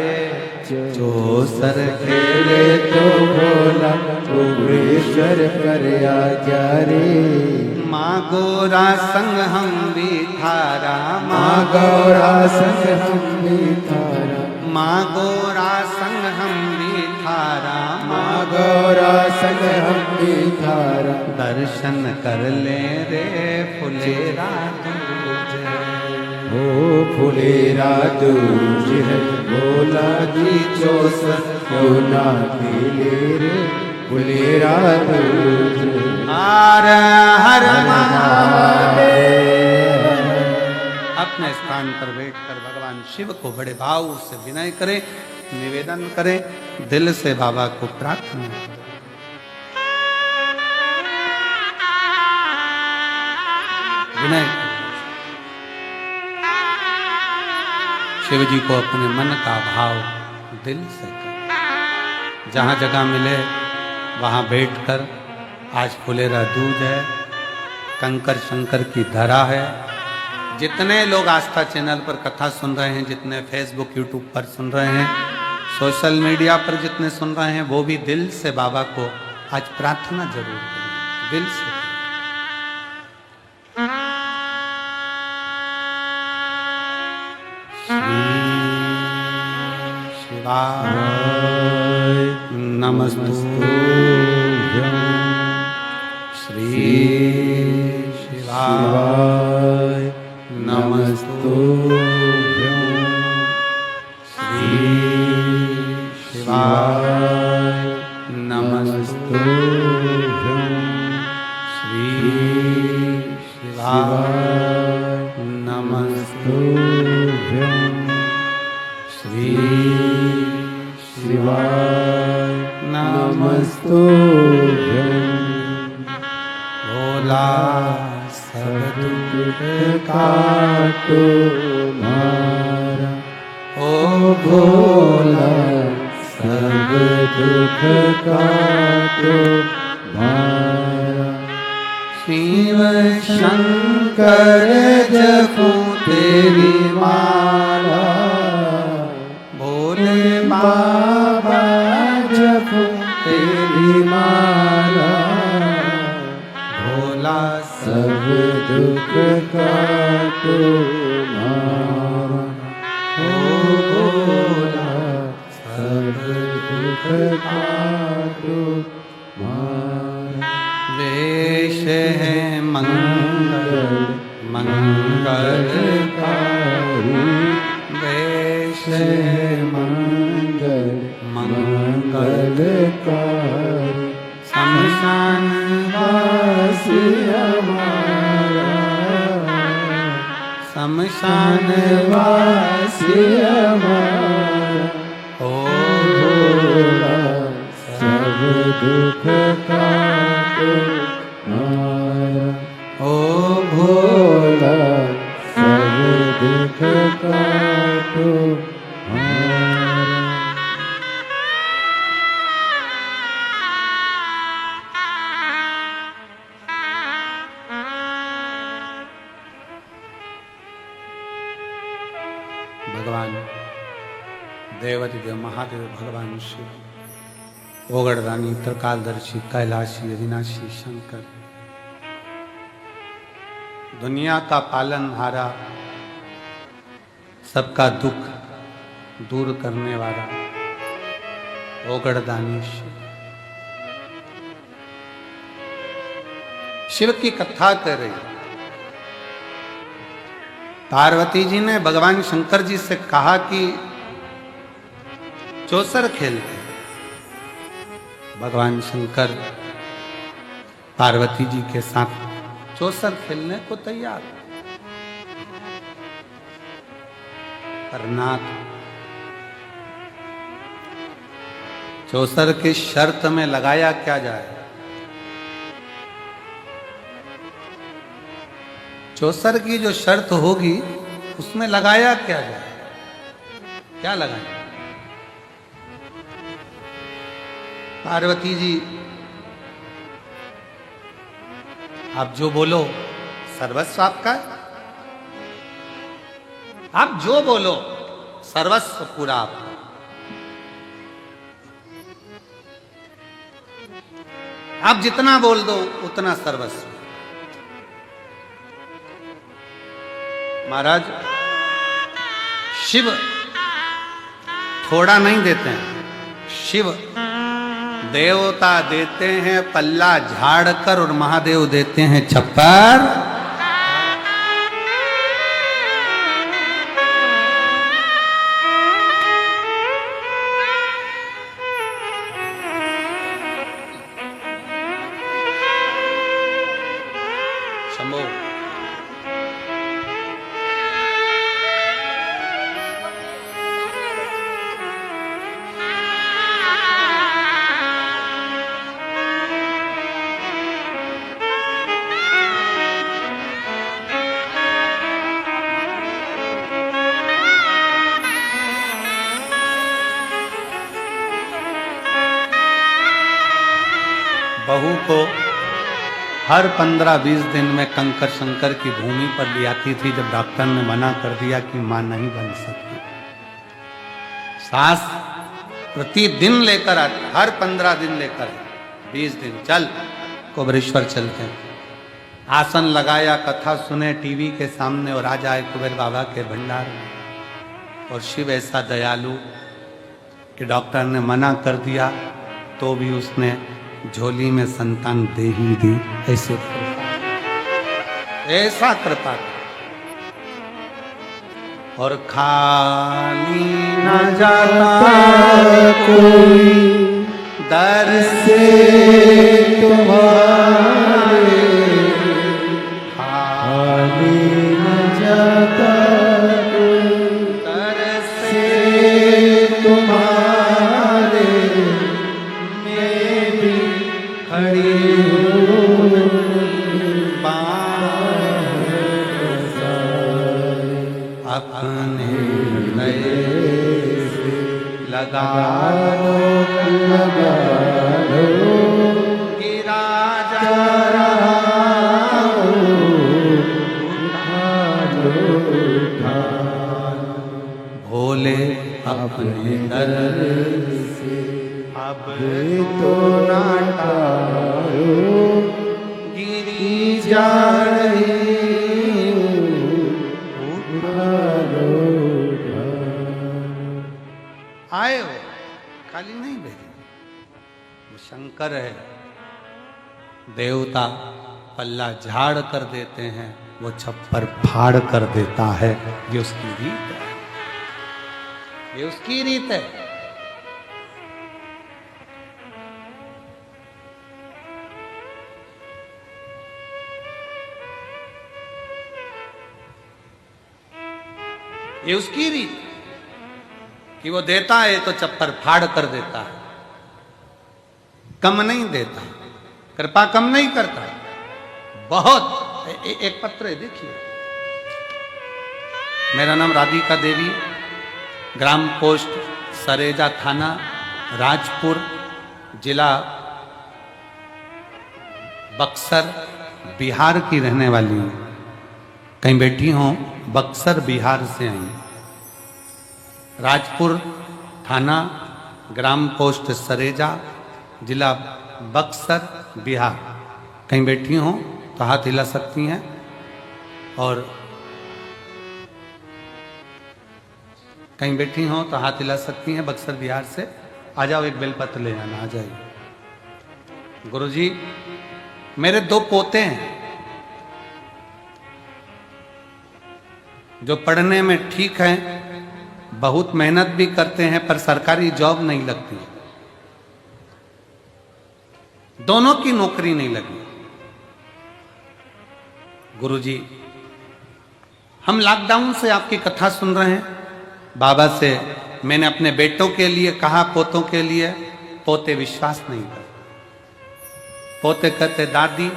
चौसर खेले तो भोला कुबरेश्वर पर आजा रे। माँ गौरा संग हम भी थारा, माँ गौरा संग हम भी थारा, माँ गौरा संग हम भी थारा, माँ गौरा संग हम भी थारा। दर्शन कर ले रे फुलेरा दूज है। ओ फुलेरा दूज है भोला जी चौसर क्यों ना खेले रे, फुलेरा दूज है। हर हर महादेव। अपने स्थान पर बैठकर भगवान शिव को बड़े भाव से विनय करें, निवेदन करें, दिल से बाबा को प्रार्थना करें। विनय करें। शिव जी को अपने मन का भाव दिल से करें। जहाँ जगह मिले वहाँ बैठकर, आज फुलेरा दूज है, कंकर शंकर की धरा है। जितने लोग आस्था चैनल पर कथा सुन रहे हैं, जितने फेसबुक यूट्यूब पर सुन रहे हैं, सोशल मीडिया पर जितने सुन रहे हैं, वो भी दिल से बाबा को आज प्रार्थना जरूर करें, दिल से। शिवाय नमस्तुभ्यं, श्री शिवाय नमस्तुभ्यं, श्री शिवाय नमस्तुभ्यं, श्री शिवाय नमस्तुभ्यं, श्री शिवाय नमस्तुभ्यं। भोला सब दुख काटो मारा, ओ भोला सब दुख काटो मारा। शिव शंकर जपो तेरी माला, भोले बाबा जपो तेरी माला, भोला सब दुख काटो मारा, ओ भोला सब दुख काटो मारा। वेश है मंगल मंगलकारी, वेश है मंगल मंगलकारी। शमशान वासी हमारा, शमशान वासी हमारा। ओ भोला सब दुख काटो मारा, ओ भोला सब दुख काटो मारा। भगवान देवाधिदेव महादेव भगवान शिव, ओगड़दानी त्रिकालदर्शी कैलाशी अविनाशी शंकर, दुनिया का पालनहारा, सबका दुख दूर करने वाला ओगड़दानी शिव। शिव की कथा कर रही। पार्वती जी ने भगवान शंकर जी से कहा कि चौसर खेलते। भगवान शंकर पार्वती जी के साथ चौसर खेलने को तैयार। पर नाथ चौसर की शर्त में लगाया क्या जाए? चौसर की जो शर्त होगी उसमें लगाया क्या जाए? क्या लगाए? पार्वती जी आप जो बोलो सर्वस्व आपका है, आप जो बोलो सर्वस्व पूरा आपका। आप जितना बोल दो उतना सर्वस्व। महाराज शिव थोड़ा नहीं देते हैं, शिव देवता देते हैं पल्ला झाड़कर और महादेव देते हैं छप्पर। शंभो बहू को हर 15-20 दिन में कंकर शंकर की भूमि पर ले आती थी जब डॉक्टर ने मना कर दिया कि मां नहीं बन सकती। सास प्रतिदिन लेकर आती, हर 15 दिन लेकर, 20 दिन चल कुबेरेश्वर चलते हैं। आसन लगाया, कथा सुने टीवी के सामने और आ जाए कुबेर बाबा के भंडार में। और शिव ऐसा दयालु कि डॉक्टर ने मना कर दिया तो भी उसने झोली में संतान दे ही दी। ऐसे ऐसा कृपा। और खाली न जाता कोई दर से तुम्हारे, खाली न जाता कोई दर से तुम्हारे, मैं भी खड़ी अपने नए लगा लगा लो, गिरा जा जा रहा हूँ, उठा लो, उठा भोले अपने दर से अब तो नाटा गिरी जा जा रही हूँ, उठा लो, उठा। आए हो, खाली नहीं भेजे। वो शंकर है, देवता पल्ला झाड़ कर देते हैं, वो छप्पर फाड़ कर देता है। ये उसकी रीत है, ये उसकी रीत है। ये उसकी रीत कि वो देता है तो चप्पर फाड़ कर देता है, कम नहीं देता, कृपा कम नहीं करता। बहुत एक पत्र है, देखिए। मेरा नाम राधिका देवी, ग्राम पोस्ट सरेजा, थाना राजपुर, जिला बक्सर, बिहार की रहने वाली हूँ। कहीं बैठी हूँ, बक्सर बिहार से आई। राजपुर थाना, ग्राम पोस्ट सरेजा, जिला बक्सर, बिहार। कहीं बैठी हूँ तो हाथ हिला सकती हैं। और कहीं बैठी हो तो हाथ हिला सकती हैं। बक्सर बिहार से आ जाओ, एक बेलपत्र ले जाना, आ जाइए। गुरुजी, मेरे 2 पोते हैं जो पढ़ने में ठीक हैं, बहुत मेहनत भी करते हैं, पर सरकारी जॉब नहीं लगती। दोनों की नौकरी नहीं लगी। गुरुजी, हम लॉकडाउन से आपकी कथा सुन रहे हैं। बाबा से मैंने अपने बेटों के लिए कहा, पोतों के लिए, पोते विश्वास नहीं करते। पोते कहते, दादी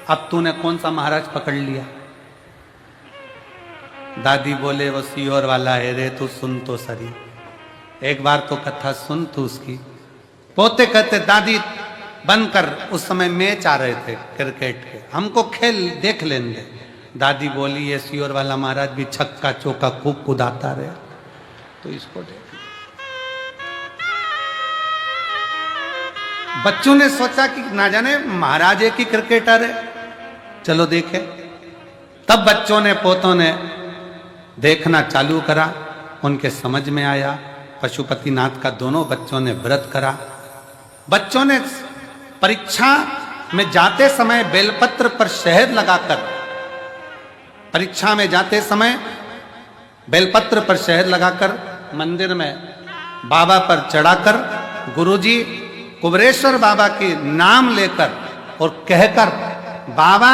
अब तूने कौन सा महाराज पकड़ लिया। दादी बोले, वो सीहोर वाला है रे, तू सुन तो सही, एक बार तो कथा सुन तू उसकी। पोते कहते दादी बनकर, उस समय मैच आ रहे थे क्रिकेट के, हमको खेल देख लेने दे। दादी बोली ये सियोर वाला महाराज भी छक्का चौका खूब कुदाता रहे, तो इसको देख। बच्चों ने सोचा कि ना जाने महाराज एक ही क्रिकेटर है, चलो देखे। तब बच्चों ने, पोतों ने देखना चालू करा, उनके समझ में आया। पशुपतिनाथ का दोनों बच्चों ने व्रत करा। बच्चों ने परीक्षा में जाते समय बेलपत्र पर शहद लगाकर, परीक्षा में जाते समय बेलपत्र पर शहद लगाकर मंदिर में बाबा पर चढ़ाकर, गुरुजी कुबरेश्वर बाबा के नाम लेकर और कहकर, बाबा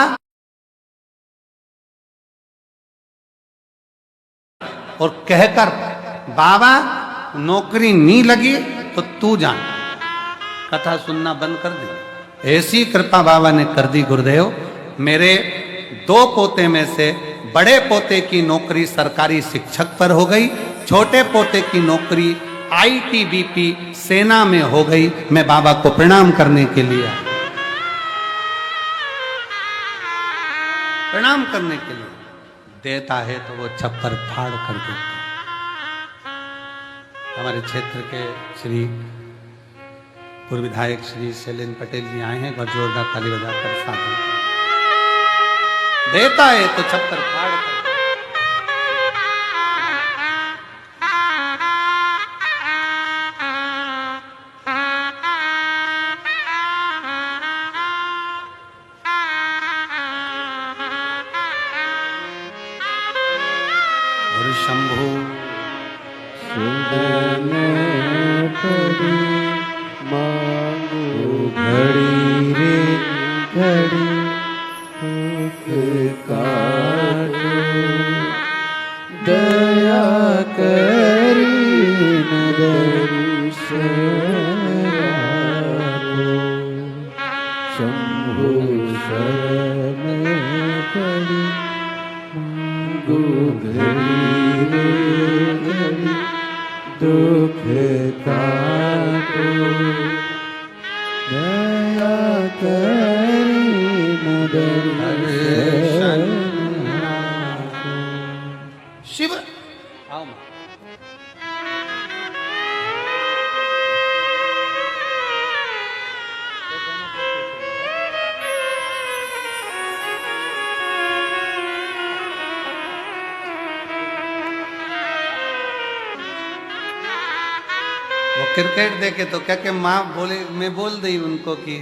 और कहकर, बाबा नौकरी नहीं लगी तो तू जान। कथा सुनना बंद कर दी। ऐसी कृपा बाबा ने कर दी गुरुदेव, मेरे 2 पोते में से बड़े पोते की नौकरी सरकारी शिक्षक पर हो गई, छोटे पोते की नौकरी आईटीबीपी सेना में हो गई। मैं बाबा को प्रणाम करने के लिए, प्रणाम करने के लिए। देता है तो वो छप्पर फाड़ कर देता। हमारे क्षेत्र के श्री पूर्व विधायक श्री शैलेंद्र पटेल जी आए हैं, और जोरदार ताली बजाकर साथ देता है तो छप्पर फाड़ कर। और शंभु मांगू घड़ी रे घड़ी काटो, दया करी दर्शन शंभु शरण पड़ी, मांगू घड़ी रे घड़ी दुख काटो, दया करी दर्शन शिव। आओ मां। वो क्रिकेट देखे तो क्या क्या माँ बोले, मैं बोल दी उनको कि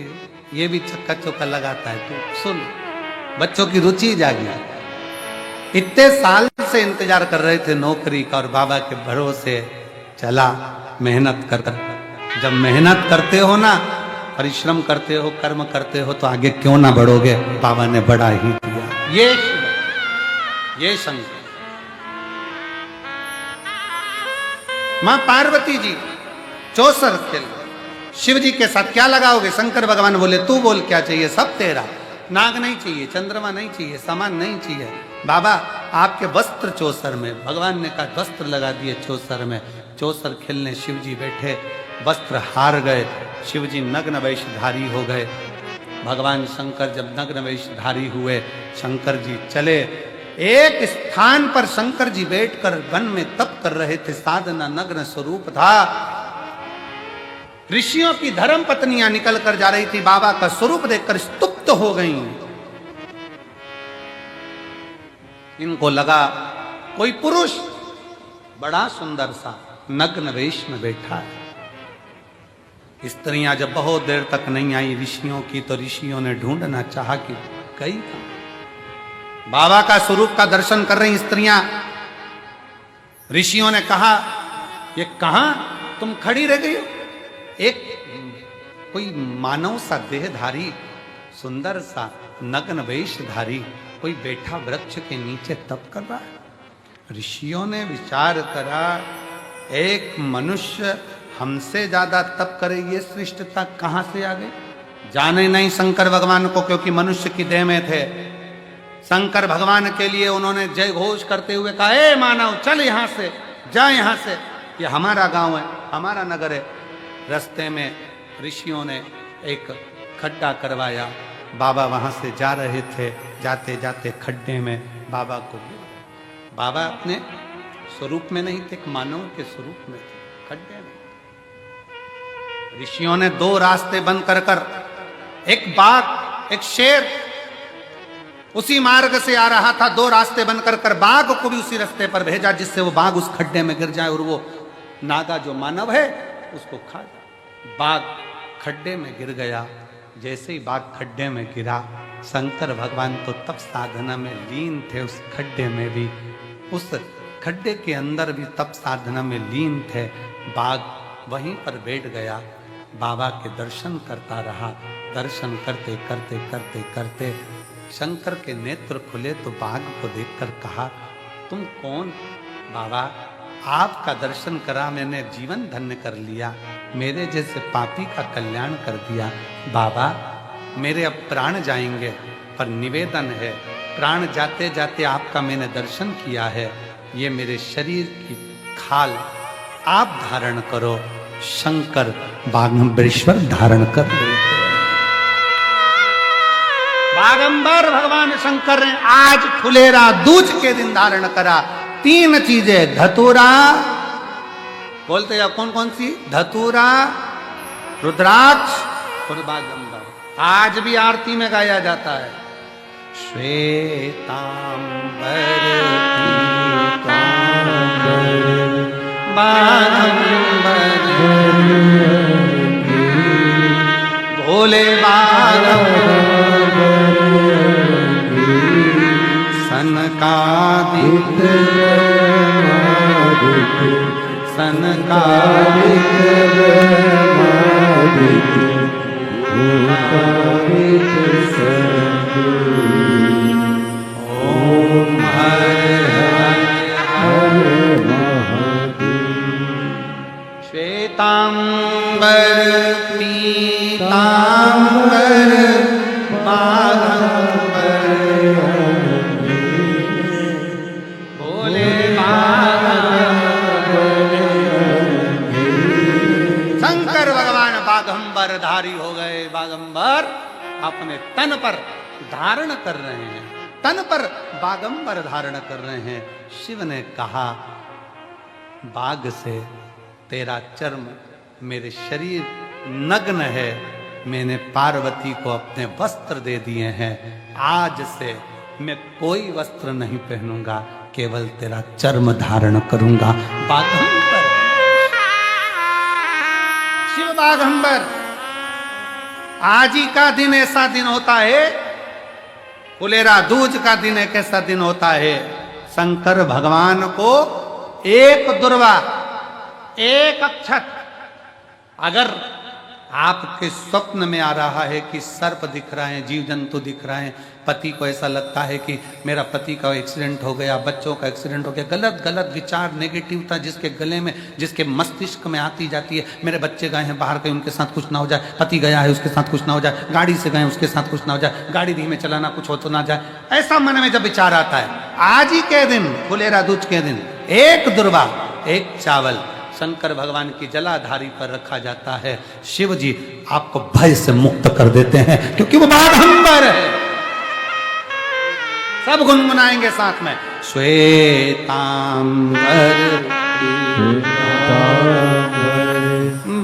ये भी छक्का चौका लगाता है, तो सुन। बच्चों की रुचि जागी। इतने साल से इंतजार कर रहे थे नौकरी का, और बाबा के भरोसे चला मेहनत कर। जब मेहनत करते हो ना, परिश्रम करते हो, कर्म करते हो, तो आगे क्यों ना बढ़ोगे। बाबा ने बढ़ा ही दिया। ये शंकर मां पार्वती जी चौसर खेल, शिव जी के साथ क्या लगाओगे। शंकर भगवान बोले तू बोल क्या चाहिए, सब तेरा। नाग नहीं चाहिए, चंद्रमा नहीं चाहिए, सामान नहीं चाहिए। बाबा आपके वस्त्र चौसर में। भगवान ने कहा वस्त्र लगा दिए चौसर में। चौसर खेलने शिव जी बैठे, वस्त्र हार गए, शिव जी नग्न वेशधारी हो गए। भगवान शंकर जब नग्न वेशधारी हुए, शंकर जी चले। एक स्थान पर शंकर जी बैठकर वन में तप कर रहे थे, साधना नग्न स्वरूप था। ऋषियों की धर्म पत्नियां निकल कर जा रही थी, बाबा का स्वरूप देखकर स्तुप्त हो गईं। इनको लगा कोई पुरुष बड़ा सुंदर सा नग्न वेश में बैठा है। स्त्रियां जब बहुत देर तक नहीं आई ऋषियों की, तो ऋषियों ने ढूंढना चाहा कि कई कहां। बाबा का स्वरूप का दर्शन कर रही स्त्रियां। ऋषियों ने कहा ये कहां तुम खड़ी रह गई हो। एक कोई मानव सा देहधारी, सुंदर सा नग्न वेशधारी कोई बैठा वृक्ष के नीचे तप कर रहा है। ऋषियों ने विचार करा, एक मनुष्य हमसे ज्यादा तप करे, ये श्रेष्ठता कहां से आ गई। जाने नहीं शंकर भगवान को, क्योंकि मनुष्य की देह में थे। शंकर भगवान के लिए उन्होंने जय घोष करते हुए कहा, ए मानव चल यहां से, जा यहां से, ये हमारा गांव है, हमारा नगर है। रास्ते में ऋषियों ने एक खड्डा करवाया। बाबा वहां से जा रहे थे, जाते जाते खड्डे में बाबा को गिरा। बाबा अपने स्वरूप में नहीं थे, एक मानव के स्वरूप में थे, खड्डे में। ऋषियों ने दो रास्ते बंद कर कर, एक बाघ एक शेर उसी मार्ग से आ रहा था, दो रास्ते बंद कर कर बाघ को भी उसी रास्ते पर भेजा जिससे वो बाघ उस खड्डे में गिर जाए और वो नागा जो मानव है उसको खा जाए। बाघ खड्डे में गिर गया। जैसे ही बाघ खड्डे में गिरा, शंकर भगवान तो तब साधना में लीन थे, उस खड्डे में भी, उस खड्डे के अंदर भी तब साधना में लीन थे। बाघ वहीं पर बैठ गया, बाबा के दर्शन करता रहा। दर्शन करते करते करते करते शंकर के नेत्र खुले तो बाघ को देखकर कहा, तुम कौन? बाबा, आपका दर्शन करा, मैंने जीवन धन्य कर लिया, मेरे जैसे पापी का कल्याण कर दिया। बाबा, मेरे अब प्राण जाएंगे, पर निवेदन है, प्राण जाते जाते आपका मैंने दर्शन किया है, ये मेरे शरीर की खाल आप धारण करो। शंकर बागंबरेश्वर धारण कर लेते। बागंबर भगवान शंकर ने आज फुलेरा दूज के दिन धारण करा। तीन चीजें, धतूरा, बोलते या कौन कौन सी? धतूरा, रुद्राक्ष और बागंबर। आज भी आरती में गाया जाता है, श्वेतांबर बागंबर भोले बागंबर सनकादिक सनकादिक ओम हर हर श्वेतांबर पीतांबर बागंबर भोले बागंबर। शंकर भगवान बागंबर धारी हो गए। बागंबर अपने तन पर धारण कर रहे हैं, तन पर बागंबर धारण कर रहे हैं। शिव ने कहा, बाघ से तेरा चर्म मेरे शरीर नग्न है, मैंने पार्वती को अपने वस्त्र दे दिए हैं, आज से मैं कोई वस्त्र नहीं पहनूंगा, केवल तेरा चर्म धारण करूंगा। बाघंबर, शिव बाघंबर। आज ही का दिन ऐसा दिन होता है, फुलेरा दूज का दिन एक ऐसा दिन होता है, शंकर भगवान को एक दुर्वा, एक अक्षत अगर आपके स्वप्न में आ रहा है कि सर्प दिख रहे हैं, जीव जंतु दिख रहे हैं, पति को ऐसा लगता है कि मेरा पति का एक्सीडेंट हो गया, बच्चों का एक्सीडेंट हो गया, गलत गलत विचार, नेगेटिवता जिसके गले में, जिसके मस्तिष्क में आती जाती है, मेरे बच्चे गए हैं बाहर, कहीं उनके साथ कुछ ना हो जाए, पति गया है उसके साथ कुछ ना हो जाए, गाड़ी से गए उसके साथ कुछ ना हो जाए, गाड़ी धीमे चलाना कुछ हो तो ना जाए, ऐसा मन में जब विचार आता है, आज ही के दिन, फुलेरा दूज के दिन, एक दुर्वा, एक चावल शंकर भगवान की जलाधारी पर रखा जाता है। शिव जी आपको भय से मुक्त कर देते हैं, क्योंकि वो बाघंबर है। सब गुनगुनाएंगे साथ में, श्वेतांबर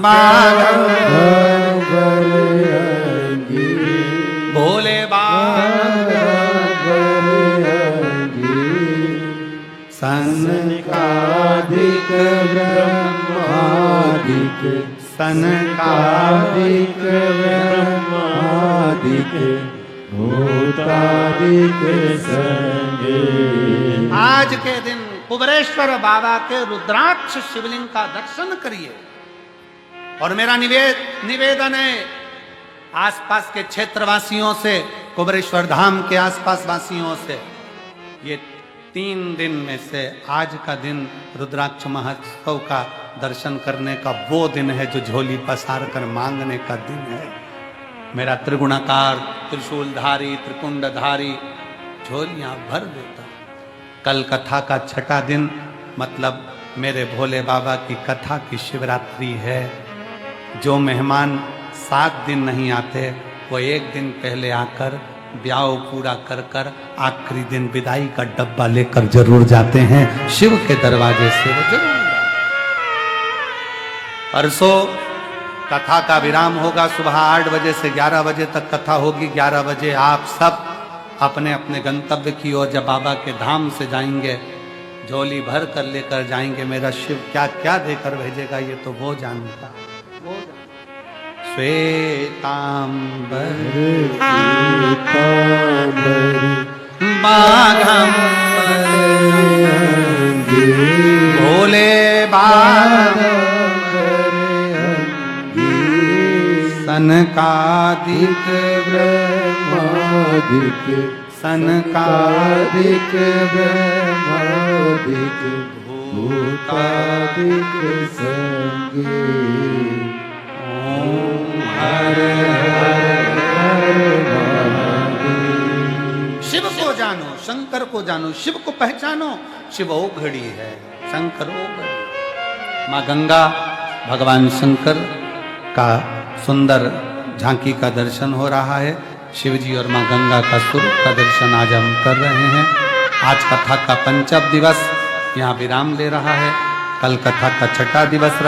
बाघंबर भोले सनकादिक ब्रह्मादिक सनकादिक ब्रह्मादिक भूतादिक संगे। आज के दिन कुबरेश्वर बाबा के रुद्राक्ष शिवलिंग का दर्शन करिए। और मेरा निवेदन है आसपास के क्षेत्रवासियों से, कुबरेश्वर धाम के आसपास वासियों से, ये 3 दिन में से आज का दिन रुद्राक्ष महोत्सव का दर्शन करने का वो दिन है जो झोली पसार कर मांगने का दिन है। मेरा त्रिगुणाकार त्रिशूलधारी त्रिकुंडधारी झोलियां भर देता। कल कथा का 6ठा दिन, मतलब मेरे भोले बाबा की कथा की शिवरात्रि है। जो मेहमान 7 दिन नहीं आते, वो एक दिन पहले आकर ब्याह पूरा कर कर आखिरी दिन विदाई का डब्बा लेकर जरूर जाते हैं शिव के दरवाजे से, वो जरूर जाते हैं। परसों कथा का विराम होगा, सुबह 8 बजे से 11 बजे तक कथा होगी। 11 बजे आप सब अपने अपने गंतव्य की ओर जब बाबा के धाम से जाएंगे, झोली भर कर लेकर जाएंगे। मेरा शिव क्या क्या देकर भेजेगा ये तो वो जानता। श्वेतांबर बाघंबर भोले बाबा सनकादिक ब्रह्मादिक सनकादिक ब्रह्मादिक भूतादिक संगीत। ओम हर हर हर महादेव। शिव को जानो, शंकर को जानो, शिव को पहचानो। शिव ओ घड़ी है, शंकर ओ घड़ी। माँ गंगा भगवान शंकर का सुंदर झांकी का दर्शन हो रहा है। शिव जी और माँ गंगा का स्वरूप का दर्शन आज हम कर रहे हैं। आज कथा का पंचम दिवस यहाँ विराम ले रहा है, कल कथा का छठा दिवस